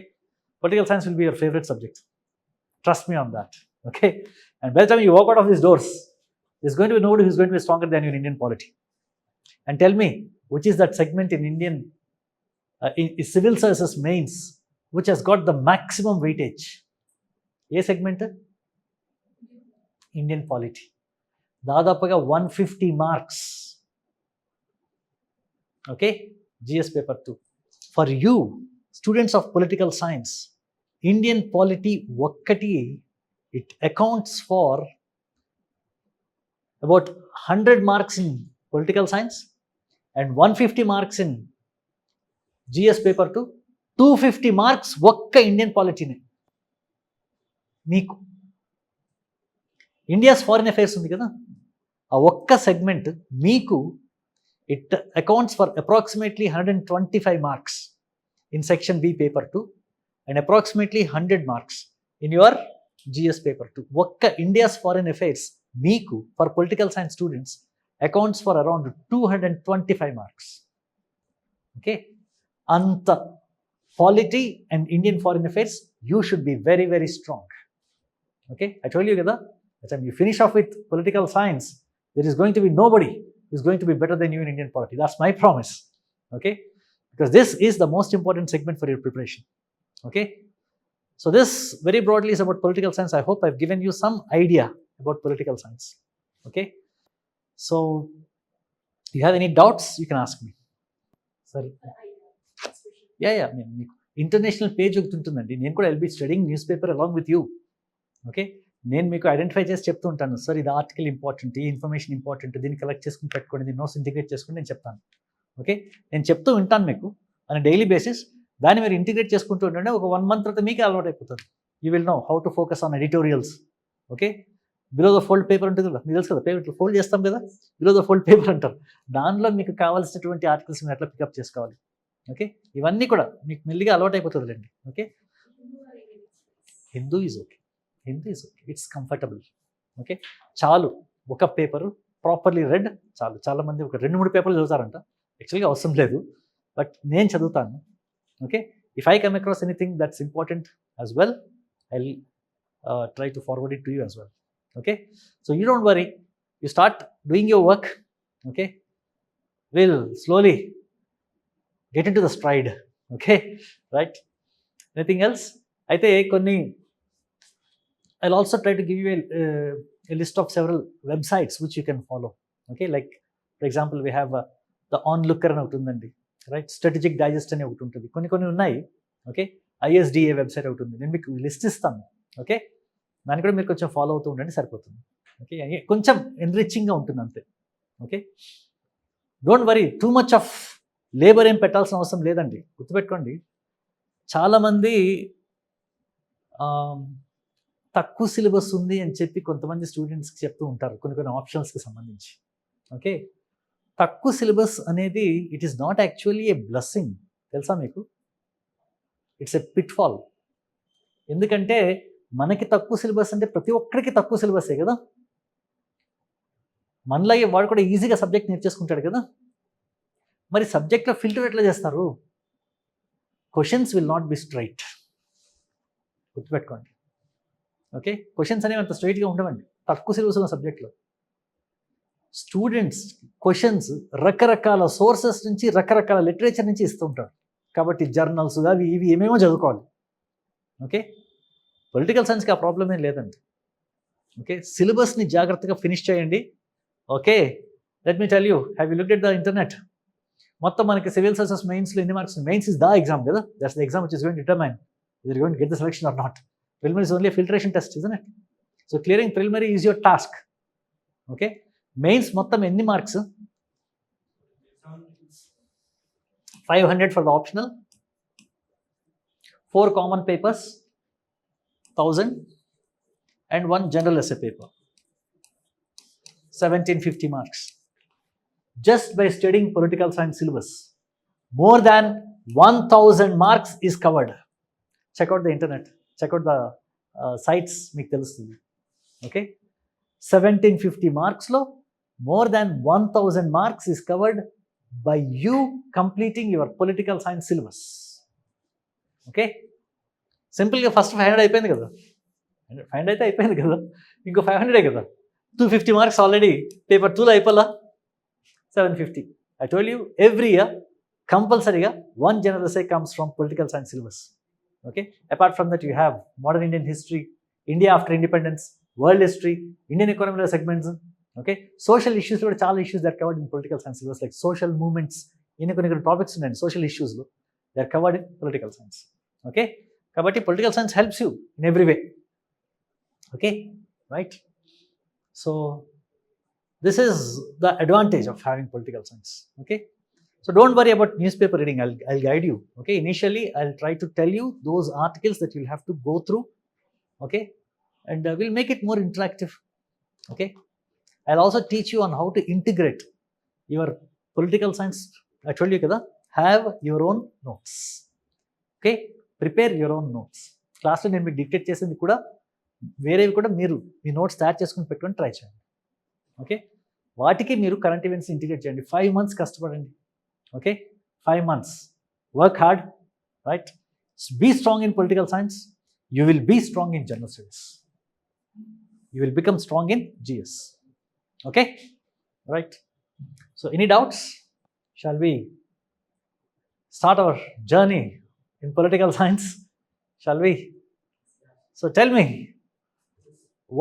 political science will be your favorite subject. Trust me on that. Okay, and by the time you walk out of these doors, there's going to be nobody who's going to be stronger than you in Indian polity. And tell me, which is that segment in Indian in civil services mains which has got the maximum weightage? ఏ segment? Indian polity. దాదాపుగా 150 marks. Okay, GS paper 2. For you students of political science, Indian polity ఒక్కటి it accounts for about 100 marks in political science and 150 marks in GS paper 2, 250 marks ఒక్క Indian పాలిటీనే మీకు. India's foreign affairs ఉంది కదా, ఆ ఒక్క segment మీకు it accounts for approximately 125 marks in section B paper 2 and approximately 100 marks in your GS paper 2. ఒక్క India's foreign affairs మీకు for political science students accounts for around 225 marks. Okay, అంత polity and Indian foreign affairs you should be very very strong. Okay, I told you kada, by the time you finish off with political science, there is going to be nobody who is going to be better than you in Indian polity. That's my promise. Okay, because this is the most important segment for your preparation. Okay, so this very broadly is about political science. I hope I've given you some idea about political science. Okay, so you have any doubts, you can ask me. Sorry. Yeah, international page ఒకటి ఉంటుందండి. నేను కూడా I'll be studying newspaper along with you. Okay, నేను మీకు identify చేసి చెప్తూ ఉంటాను, sir ఇది ఆర్టికల్ ఇంపార్టెంట్, ఈ ఇన్ఫర్మేషన్ ఇంపార్టెంట్, దీన్ని కలెక్ట్ చేసుకుని పెట్టుకోండి, దీన్ని నోట్స్ ఇంటిగ్రేట్ చేసుకుని నేను చెప్తాను. ఓకే, నేను చెప్తూ వింటాను మీకు ఆన్ డైలీ బేసిస్. దాన్ని మీరు ఇంటిగ్రేట్ చేసుకుంటూ ఉండండి. ఒక 1 month తర్వాత మీకు అలవాటు అయిపోతుంది. You will know how to focus on editorials. Okay, below the fold paper ఉంటుంది కదా, మీకు తెలుసు కదా, పేపర్ ఫోల్డ్ చేస్తాం కదా, బిలో ద ఫోల్డ్ పేపర్ అంటారు. దానిలో మీకు కావాల్సినటువంటి ఆర్టికల్స్ మీరు ఎట్లా పికప్ చేసుకోవాలి. ఓకే, ఇవన్నీ కూడా మీకు మెల్లిగా అలవాటు అయిపోతుంది లేండి. Okay, Hindu is okay, Hindi is okay, it's comfortable. Okay, చాలు ఒక పేపరు ప్రాపర్లీ రెడ్ చాలు. చాలామంది ఒక 2-3 పేపర్లు చదువుతారంట, యాక్చువల్గా అవసరం లేదు, బట్ నేను చదువుతాను. Okay, if I come across anything that's important as well, I will try to forward it to you as well. Okay, so you don't worry, you start doing your work. Okay, will slowly get in to the stride. Okay, right. Anything else? అయితే కొన్ని I'll also try to give you a list of several websites which you can follow. Okay, like for example we have the onlooker అని ఒకటి ఉందండి, right. Strategic digest అని ఒకటి ఉంటుంది, కొన్ని ఉన్నాయి. ఓకే, ISDA వెబ్సైట్ ఒకటి ఉంది, నేను మీకు లిస్ట్ ఇస్తాను. ఓకే, దాన్ని కూడా మీరు కొంచెం ఫాలో అవుతూ ఉండండి, సరిపోతుంది. ఓకే, కొంచెం ఎన్రిచింగ్గా ఉంటుంది అంతే. Okay, don't worry, too much of labour ఏం పెట్టాల్సిన అవసరం లేదండి. గుర్తుపెట్టుకోండి, చాలామంది తక్కువ సిలబస్ ఉంది అని చెప్పి కొంతమంది స్టూడెంట్స్కి చెప్తూ ఉంటారు కొన్ని ఆప్షన్స్కి సంబంధించి. ఓకే, తక్కువ సిలబస్ అనేది it is not actually a blessing, తెలుసా మీకు? It's a pitfall. ఎందుకంటే మనకి తక్కువ సిలబస్ అంటే ప్రతి ఒక్కరికి తక్కువ సిలబసే కదా, మనలాగే వాడు కూడా ఈజీగా సబ్జెక్ట్ నేర్చేసుకుంటాడు కదా. మరి సబ్జెక్ట్లో ఫిల్టర్ ఎట్లా చేస్తారు? Questions will not be straight. గుర్తుపెట్టుకోండి. ఓకే, క్వశ్చన్స్ అనేవి అంత స్ట్రైట్గా ఉండవండి తక్కువ సిలబస్ ఉన్న సబ్జెక్ట్లో. స్టూడెంట్స్ క్వశ్చన్స్ రకరకాల సోర్సెస్ నుంచి, రకరకాల లిటరేచర్ నుంచి ఇస్తూ ఉంటారు. కాబట్టి జర్నల్స్ అవి ఇవి ఏమేమో చదువుకోవాలి. ఓకే, పొలిటికల్ సైన్స్కి ఆ ప్రాబ్లం ఏం లేదండి. ఓకే, సిలబస్ని జాగ్రత్తగా ఫినిష్ చేయండి. Okay, let me tell you, have you looked at the internet? మొత్తం మనకి సివిల్ సర్వీసెస్ మెయిన్స్లో ఎన్ని marks? Mains is the exam కదా, that's the exam which is going to determine whether you're going to get the selection or not. Preliminary is only a filtration test, isn't it? So clearing preliminary is your task. Okay, mains మొత్తం ఎన్ని marks? 500 for the optional, 4 common papers, 1000, and 1 general essay paper, 1750 marks. Just by studying political science syllabus, more than 1000 marks is covered. Check out the internet, check out the sites, మీకు తెలుస్తుంది. Okay, 1750 మార్క్స్లో more than 1000 marks is covered by you completing your political science syllabus. Okay, సింపుల్గా first 500 అయిపోయింది కదా, 500 అయితే అయిపోయింది కదా, ఇంకో 500 కదా, 250 మార్క్స్ ఆల్రెడీ పేపర్ 2లో అయిపోలా, 750. I told you every year కంపల్సరీగా 1 general essay comes from political science syllabus. Okay, apart from that you have modern Indian history, India after independence, world history, Indian economic segments. Okay, social issues lo chaala issues that are covered in political science syllabus, like social movements, కొన్ని topics and social issues lo they are covered in political science. Okay, kabatti political science helps you in every way. Okay, right? So this is the advantage of having political science. Okay, so don't worry about newspaper reading, I'll guide you. Okay, initially I'll try to tell you those articles that you'll have to go through. Okay, and we'll make it more interactive. Okay, I'll also teach you on how to integrate your political science. I told you kada, have your own notes. Okay, prepare your own notes. Class lo nenu dictate చేసింది కూడా వేరేవి కూడా మీరు మీ notes తయారు చేసుకుని పెట్టుకొని try చేయండి. Okay, వాటికి మీరు కరెంట్ ఈవెంట్స్ ఇంటిగ్రేట్ చేయండి. 5 months కష్టపడండి. Okay, 5 months, work hard, right? Be strong in political science, you will be strong in general studies, you will become strong in GS. Okay, right? So any doubts? Shall we start our journey in political science? Shall we? So tell me,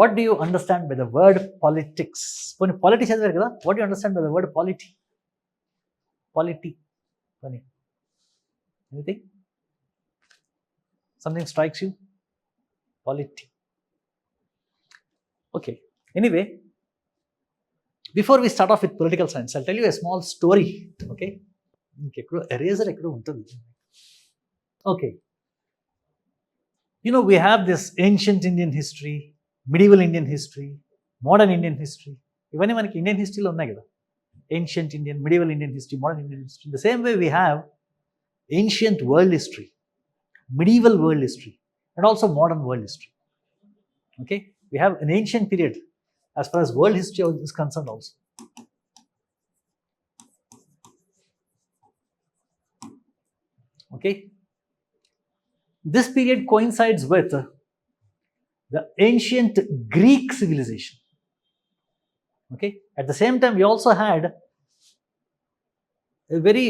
what do you understand by the word politics? Politics is kada, what do you understand by the word polity? Polity, funny. Anything? Something strikes you? Polity. Okay, anyway, before we start off with political science, I'll tell you a small story. Okay, eraser ekkado untundi. Okay, you know, we have this ancient Indian history, medieval Indian history, modern Indian history. Ivanni manaki Indian history lo unnai kada. Ancient Indian, medieval Indian history, modern Indian history. The same way we have ancient world history, medieval world history, and also modern world history. Okay, we have an ancient period as far as world history is concerned also. Okay, this period coincides with the ancient Greek civilization. Okay, at the same time we also had a very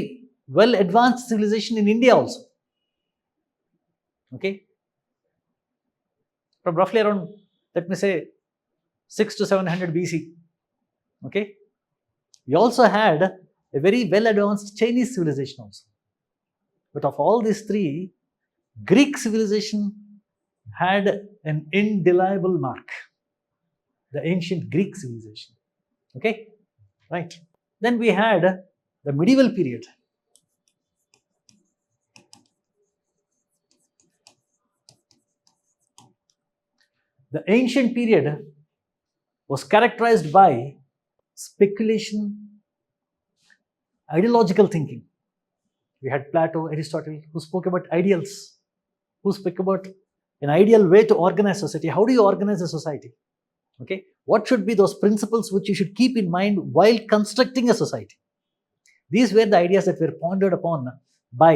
well advanced civilization in India also. Okay, from roughly around, let me say, 600 to 700 BC. Okay, we also had a very well advanced Chinese civilization also. But of all these three, Greek civilization had an indelible mark, the ancient Greek civilization. Okay, right? Then we had the medieval period. The ancient period was characterized by speculation, ideological thinking. We had Plato, Aristotle, who spoke about ideals, who spoke about an ideal way to organize society. How do you organize a society? Okay, what should be those principles which you should keep in mind while constructing a society? These were the ideas that were pondered upon by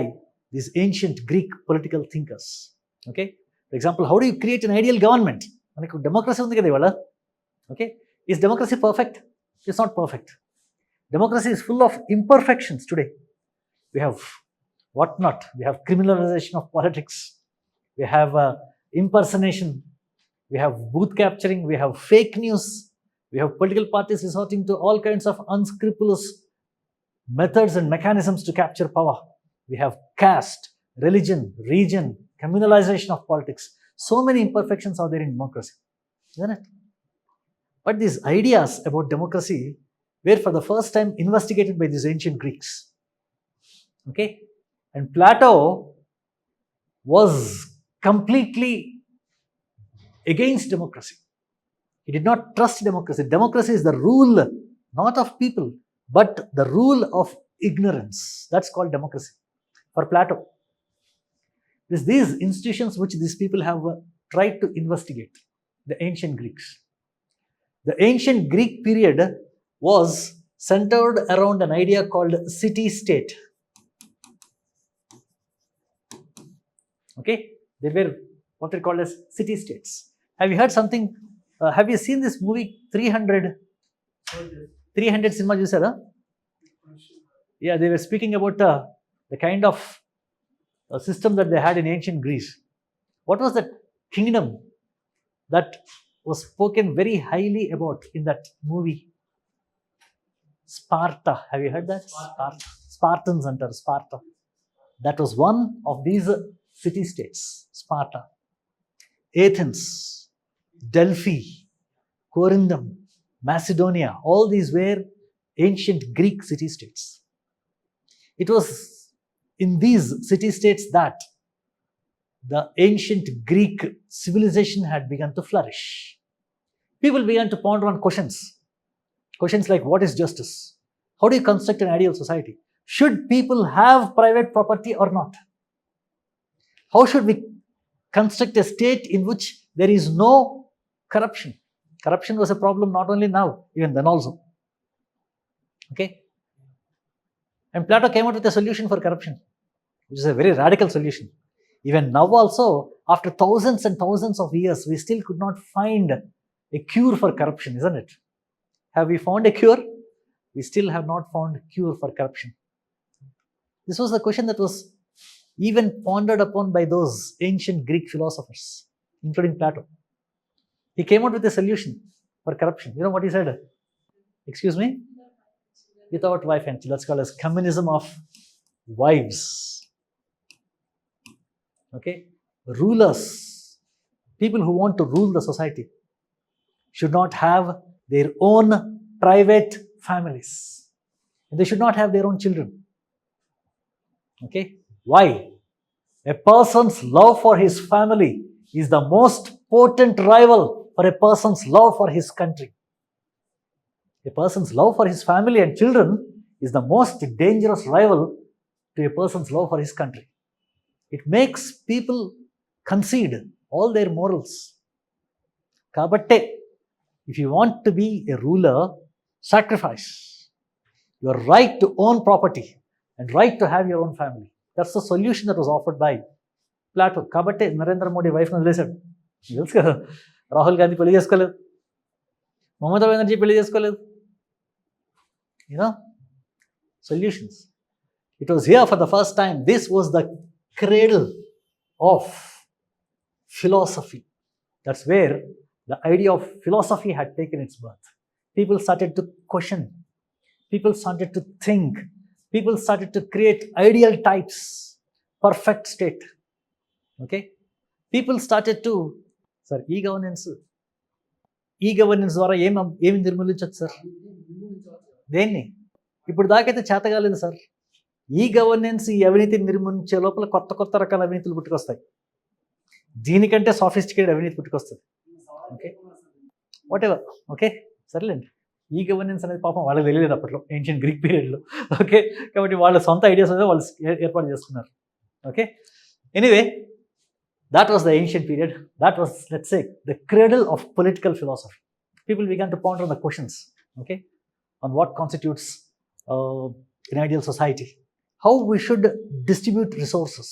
these ancient Greek political thinkers. Okay, for example, how do you create an ideal government? Democracy undi kada ivala. Okay, is democracy perfect? It's not perfect. Democracy is full of imperfections today. We have whatnot. We have criminalization of politics. We have impersonation. We have booth capturing. We have fake news. We have political parties resorting to all kinds of unscrupulous methods and mechanisms to capture power. We have caste, religion, region, communalization of politics. So many imperfections are there in democracy, isn't it? But these ideas about democracy were for the first time investigated by these ancient Greeks. Okay? And Plato was completely against democracy. He did not trust democracy. Democracy is the rule not of people, but the rule of ignorance. That's called democracy for Plato. It's these institutions which these people have tried to investigate, the ancient Greeks. The ancient Greek period was centered around an idea called city-state. Okay, they were what they called as city-states. Have you heard something? Have you seen this movie 300? 300 cinema you said, huh? Yeah, they were speaking about the kind of system that they had in ancient Greece. What was that kingdom that was spoken very highly about in that movie? Sparta. Have you heard that? Sparta. Spartans under Sparta. That was one of these city-states. Sparta. Athens, Delphi, Corindum, Macedonia, all these were ancient Greek city-states. It was in these city-states that the ancient Greek civilization had begun to flourish. People began to ponder on questions. Questions like, what is justice? How do you construct an ideal society? Should people have private property or not? How should we construct a state in which there is no corruption? Corruption was a problem not only now, even then also. Okay? And Plato came out with a solution for corruption, which is a very radical solution. Even now also, after thousands and thousands of years, we still could not find a cure for corruption, isn't it? Have we found a cure? We still have not found a cure for corruption. This was the question that was even pondered upon by those ancient Greek philosophers, including Plato. He came out with a solution for corruption. You know what he said? Excuse me? Without wife and child. That's called as communism of wives. Okay? Rulers, people who want to rule the society, should not have their own private families. And they should not have their own children. Okay? Why? A person's love for his family is the most potent rival for a person's love for his country. A person's love for his family and children is the most dangerous rival to a person's love for his country. It makes people concede all their morals. Kabatte, if you want to be a ruler, sacrifice your right to own property and right to have your own family. That's the solution that was offered by Plato. Kabatte, Narendra Modi wife nu said, Rahul Gandhi pelli cheskoledu, Mamata Banerjee pelli cheskoledu. You know, solutions. It was here for the first time. This was the cradle of philosophy. That's where the idea of philosophy had taken its birth. People started to question. People started to think. People started to create ideal types, perfect state. Okay? People started to, sir, e-governance ద్వారా ఏమి నిర్మూలించవచ్చు sir? దేన్ని? ఇప్పుడు దాకైతే చేత కాలేదు sir. E governance ఈ అవినీతిని నిర్మూలించే లోపల కొత్త కొత్త రకాల అవినీతులు పుట్టుకొస్తాయి. దీనికంటే సాఫిస్టికేటెడ్ అవినీతి పుట్టుకొస్తుంది. Okay, whatever. ఓకే, సరేలేండి. ఈ గవర్నెన్స్ అనేది పాపం వాళ్ళకి తెలియలేదు అప్పట్లో, ఏన్షియంట్ గ్రీక్ పీరియడ్లో. ఓకే, కాబట్టి వాళ్ళ సొంత ఐడియాస్ అనేది వాళ్ళు ఏర్పాటు చేసుకున్నారు. Okay, anyway, that was the ancient period. That was, let's say, the cradle of political philosophy. People began to ponder on the questions, okay, on what constitutes an ideal society. how we should distribute resources,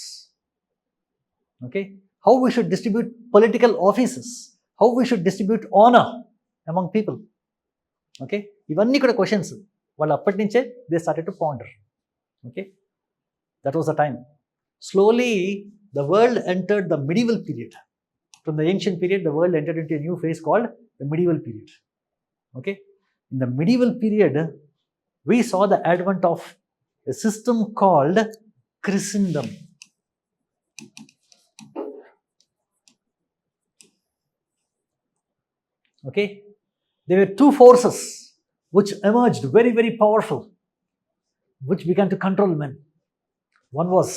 okay, how we should distribute political offices, how we should distribute honor among people, okay, ఇవన్నీ కూడా questions వాళ్ళు అప్పటి నుంచే they started to ponder, okay. That was the time. Slowly the world entered the medieval period. From the ancient period, the world entered into a new phase called the medieval period, okay. In the medieval period, we saw the advent of a system called Christendom. Okay, there were two forces which emerged very, very powerful, which began to control men. One was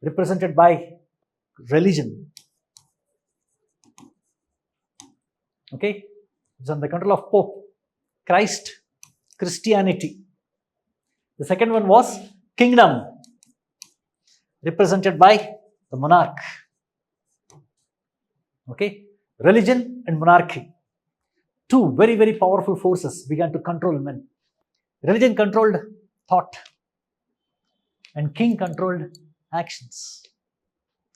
represented by religion, okay, it's under the control of Pope, Christ, Christianity. The second one was kingdom, represented by the monarch, okay. Religion and monarchy, two very, very powerful forces began to control men. Religion controlled thought and king controlled actions.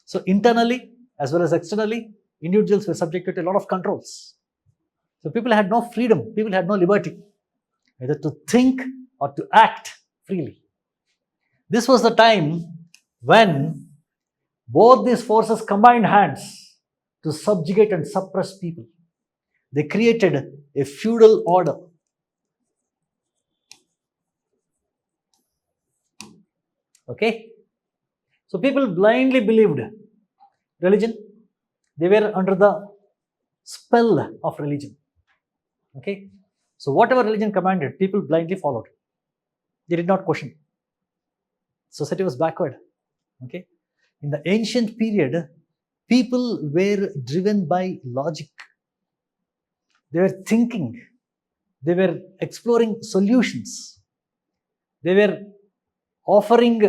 So internally as well as externally, individuals were subjected to a lot of controls. So people had no freedom, people had no liberty, either to think or to act freely. This was the time when both these forces combined hands to subjugate and suppress people. They created a feudal order. Okay? So people blindly believed religion. They were under the spell of religion. Okay? So whatever religion commanded, people blindly followed. They did not question. Society was backward. Okay? In the ancient period, people were driven by logic. They were thinking. They were exploring solutions. They were offering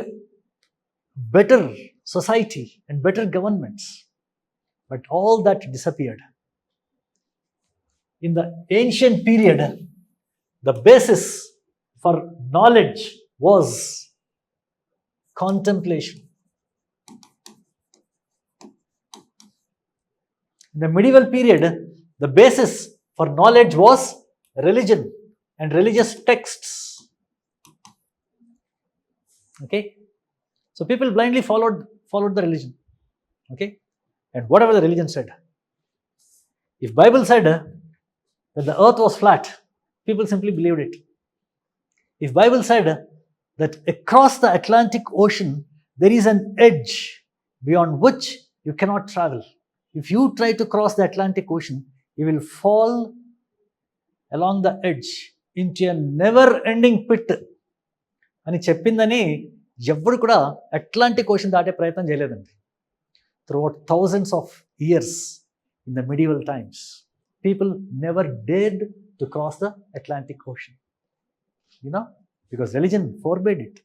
better society and better governments. But all that disappeared. In the ancient period, the basis for knowledge was contemplation. In the medieval period, the basis for knowledge was religion and religious texts. Okay? So people blindly followed the religion. Okay? And whatever the religion said. If Bible said that the earth was flat, people simply believed it. If Bible said that across the Atlantic Ocean there is an edge beyond which you cannot travel. If you try to cross the Atlantic Ocean, you will fall along the edge into a never-ending pit. అని చెప్పిందని ఎవరు కూడా Atlantic ocean దాటే ప్రయత్నం చేయలేదండి. Throughout thousands of years in the medieval times, people never dared to cross the Atlantic Ocean. You know, because religion forbade it.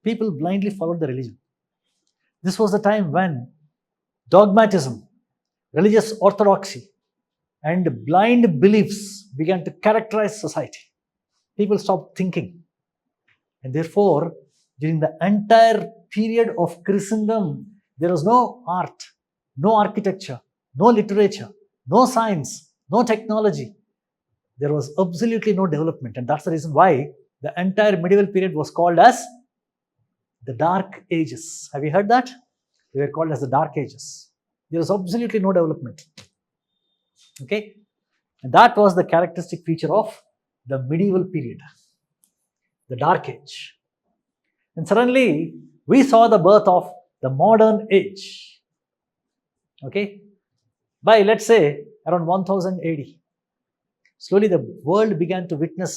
People blindly followed the religion. This was the time when dogmatism, religious orthodoxy, and blind beliefs began to characterize society. People stopped thinking. And therefore, during the entire period of Christendom, there was no art, no architecture, no literature, no science, no technology. There was absolutely no development. And that's the reason why the entire medieval period was called as the Dark Ages. Have you heard that? They were called as the Dark Ages. There was absolutely no development. Okay? And that was the characteristic feature of the medieval period, the Dark Age. And suddenly, we saw the birth of the modern age. Okay? By, let's say, around 1000 AD, slowly the world began to witness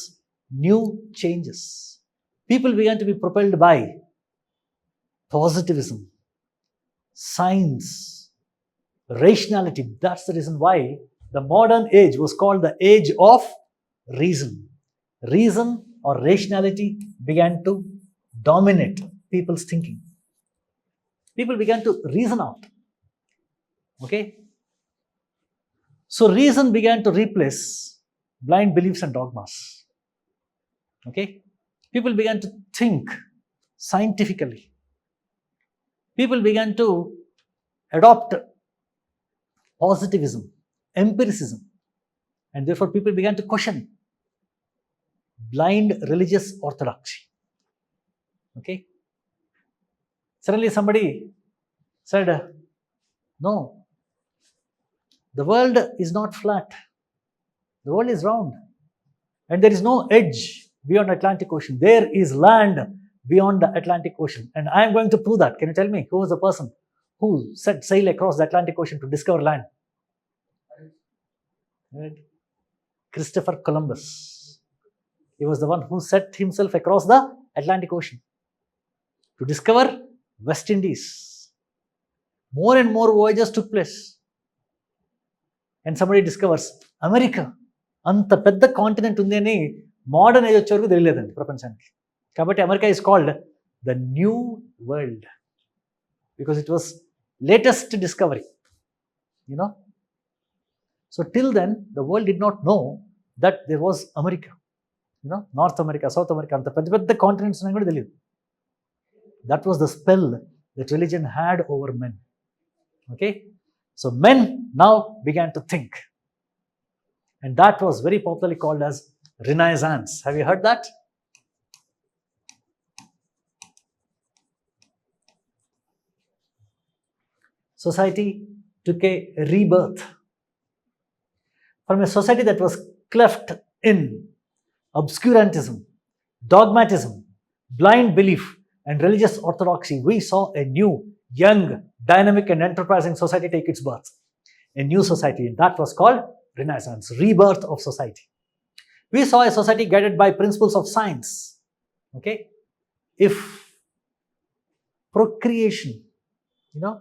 new changes. People began to be propelled by positivism, science, rationality. That's the reason why the modern age was called the age of reason. Reason or rationality began to dominate people's thinking. People began to reason out. Okay? So reason began to replace blind beliefs and dogmas. Okay? People began to think scientifically. People began to adopt positivism, empiricism, and therefore people began to question blind religious orthodoxy. Okay? Suddenly somebody said, no, the world is not flat. The world is round. And there is no edge beyond Atlantic Ocean. There is land beyond the Atlantic Ocean. And I am going to prove that. Can you tell me who was the person who set sail across the Atlantic Ocean to discover land? Right? Christopher Columbus. He was the one who set himself across the Atlantic Ocean to discover West Indies. More and more voyages took place. And somebody discovers America. అంత పెద్ద continent ఉంది అని modern age వచ్చే వరకు తెలియలేదండి ప్రపంచానికి. కాబట్టి America is called the new world because it was latest discovery. You know, so till then the world did not know that there was America. You know, north America, south America, అంత పెద్ద పెద్ద continents ఉన్నాయని కూడా తెలియదు. That was the spell that religion had over men. Okay, so men now began to think, and that was very popularly called as Renaissance. Have you heard that? Society took a rebirth from a society that was cleft in obscurantism, dogmatism, blind belief, and religious orthodoxy. We saw a new, young, dynamic and enterprising society take its birth. A new society, and that was called Renaissance, rebirth of society. We saw a society guided by principles of science. Okay, if procreation, you know,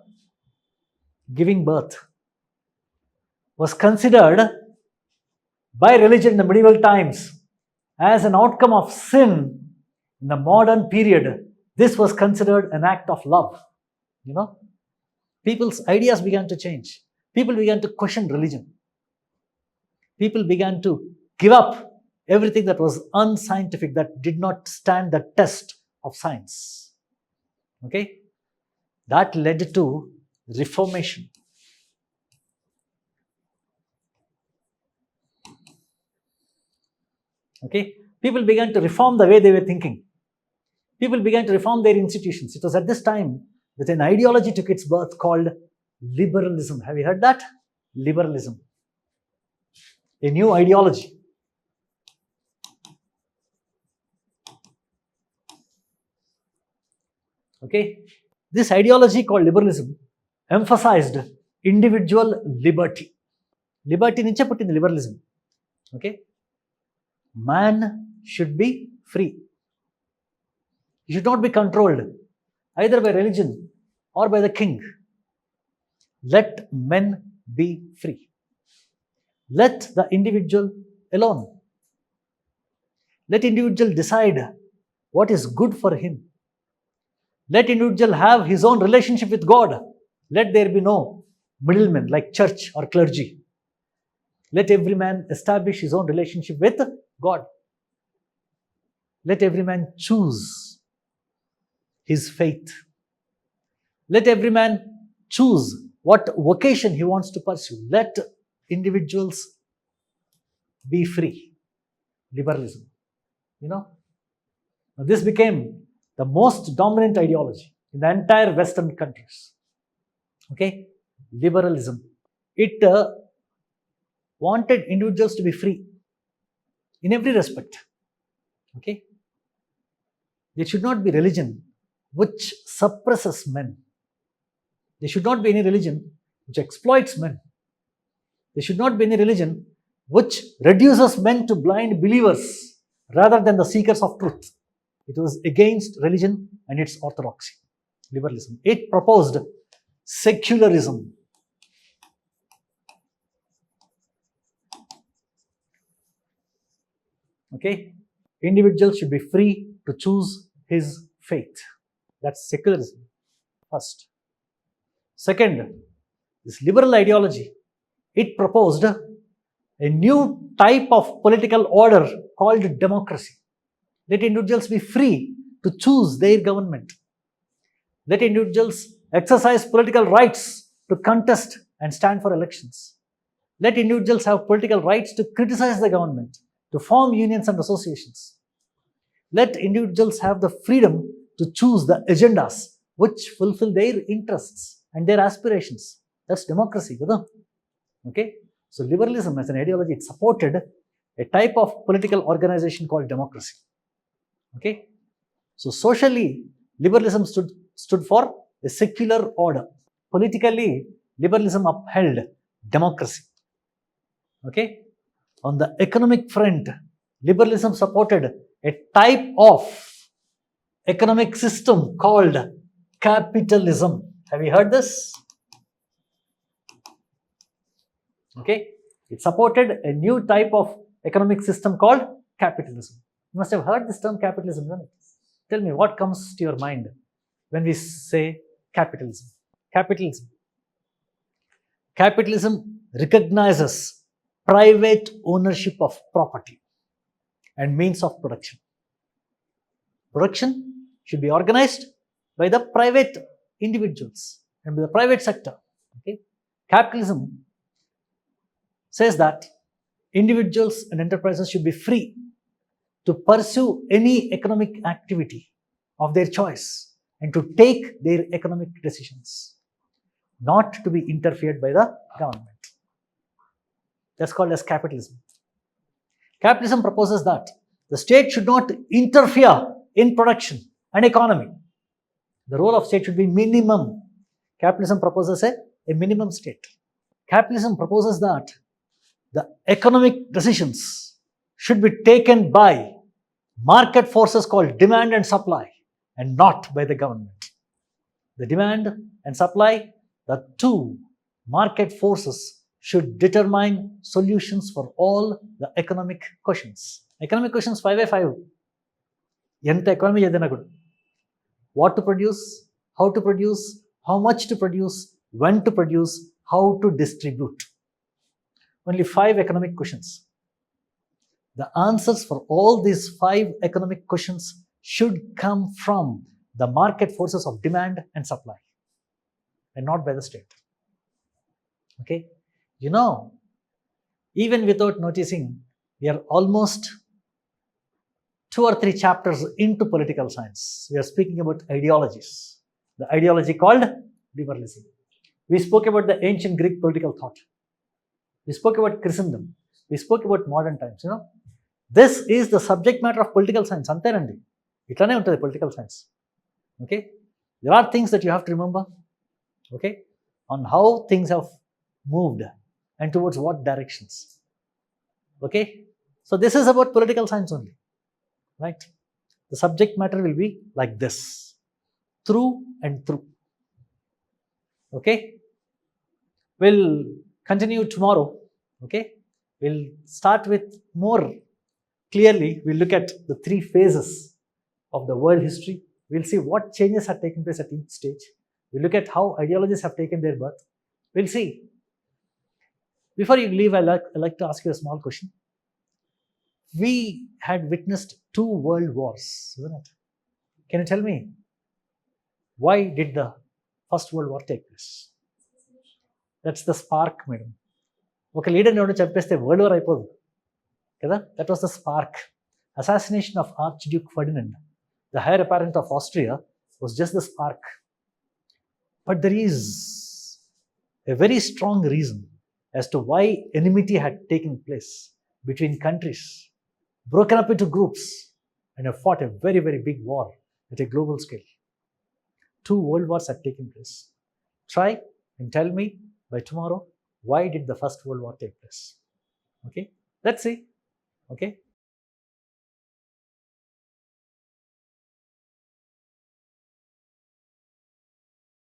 giving birth, was considered by religion in the medieval times as an outcome of sin, in the modern period, this was considered an act of love. You know, people's ideas began to change. People began to question religion. People began to give up everything that was unscientific, that did not stand the test of science. Okay? That led to Reformation. Okay? People began to reform the way they were thinking. People began to reform their institutions. It was at this time that an ideology took its birth called liberalism. Have you heard that? Liberalism. A new ideology. Okay? This ideology called liberalism emphasized individual liberty. Liberty నుంచే పుట్టింది liberalism. Okay? Man should be free. He should not be controlled either by religion or by the king. Let men be free. Let the individual alone. Let individual decide what is good for him. Let individual have his own relationship with God. Let there be no middlemen like church or clergy. Let every man establish his own relationship with God. Let every man choose his faith. Let every man choose what vocation he wants to pursue. Let individuals be free. Liberalism. You know, this became the most dominant ideology in the entire Western countries. Okay, liberalism. It wanted individuals to be free in every respect. Okay, there should not be religion which suppresses men. There should not be any religion which exploits men. There should not be any religion which reduces men to blind believers rather than the seekers of truth. It was against religion and its orthodoxy. Liberalism. It proposed secularism. Okay? Individuals should be free to choose his faith. That's secularism. First. Second, this liberal ideology, it proposed a new type of political order called democracy. Let individuals be free to choose their government. Let individuals exercise political rights to contest and stand for elections. Let individuals have political rights to criticize the government, to form unions and associations. Let individuals have the freedom to choose the agendas which fulfill their interests and their aspirations. That's democracy, Goutham. Okay? So liberalism as an ideology, it supported a type of political organization called democracy. Okay? So socially, liberalism stood for a secular order. Politically, liberalism upheld democracy. Okay? On the economic front, liberalism supported a type of economic system called capitalism. Have you heard this? Okay? It supported a new type of economic system called capitalism. You must have heard this term capitalism, isn't it? Tell me, what comes to your mind when we say capitalism? Capitalism. Capitalism recognizes private ownership of property and means of production. Production should be organized by the private individuals and by the private sector. Okay? Capitalism says that individuals and enterprises should be free to pursue any economic activity of their choice and to take their economic decisions, not to be interfered by the government. That's called as capitalism. Capitalism proposes that the state should not interfere in production and economy. The role of state should be minimum. Capitalism proposes a minimum state. Capitalism proposes that the economic decisions should be taken by market forces called demand and supply and not by the government. The demand and supply, the two market forces, should determine solutions for all the economic questions. Economic questions 5 by 5. Enta economy chedina kudu. What to produce, how much to produce, when to produce, how to distribute. Only 5 economic questions. The answers for all these 5 economic questions should come from the market forces of demand and supply and not by the state. Okay? You know, even without noticing, we are almost 2 or 3 chapters into political science. We are speaking about ideologies. The ideology called liberalism. We spoke about the ancient Greek political thought. We spoke about Christendom. We spoke about modern times, you know. This is the subject matter of political science. Antenandi. Itlane untadi political science. Okay? There are things that you have to remember. Okay? On how things have moved and towards what directions. Okay? So this is about political science only. Right? The subject matter will be like this. Through and through. Okay? We'll continue tomorrow. Okay? We'll start with more clearly. We'll look at the 3 phases of the world history. We'll see what changes have taken place at each stage. We'll look at how ideologies have taken their birth. We'll see. Before you leave, I'd like to ask you a small question. We had witnessed 2 world wars, isn't it? Can you tell me, why did the First World War take place? That's the spark, madam. ఒక లీడర్ని ఎవడో చంపేస్తే world war అయిపోదు కదా. That was the spark. Assassination of Archduke Ferdinand, the heir apparent of Austria, was just the spark. But there is a very strong reason as to why enmity had taken place between countries, broken up into groups, and have fought a very, very big war at a global scale. 2 world wars had taken place. Try and tell me by tomorrow, why did the First World War take place? Okay, let's see. Okay.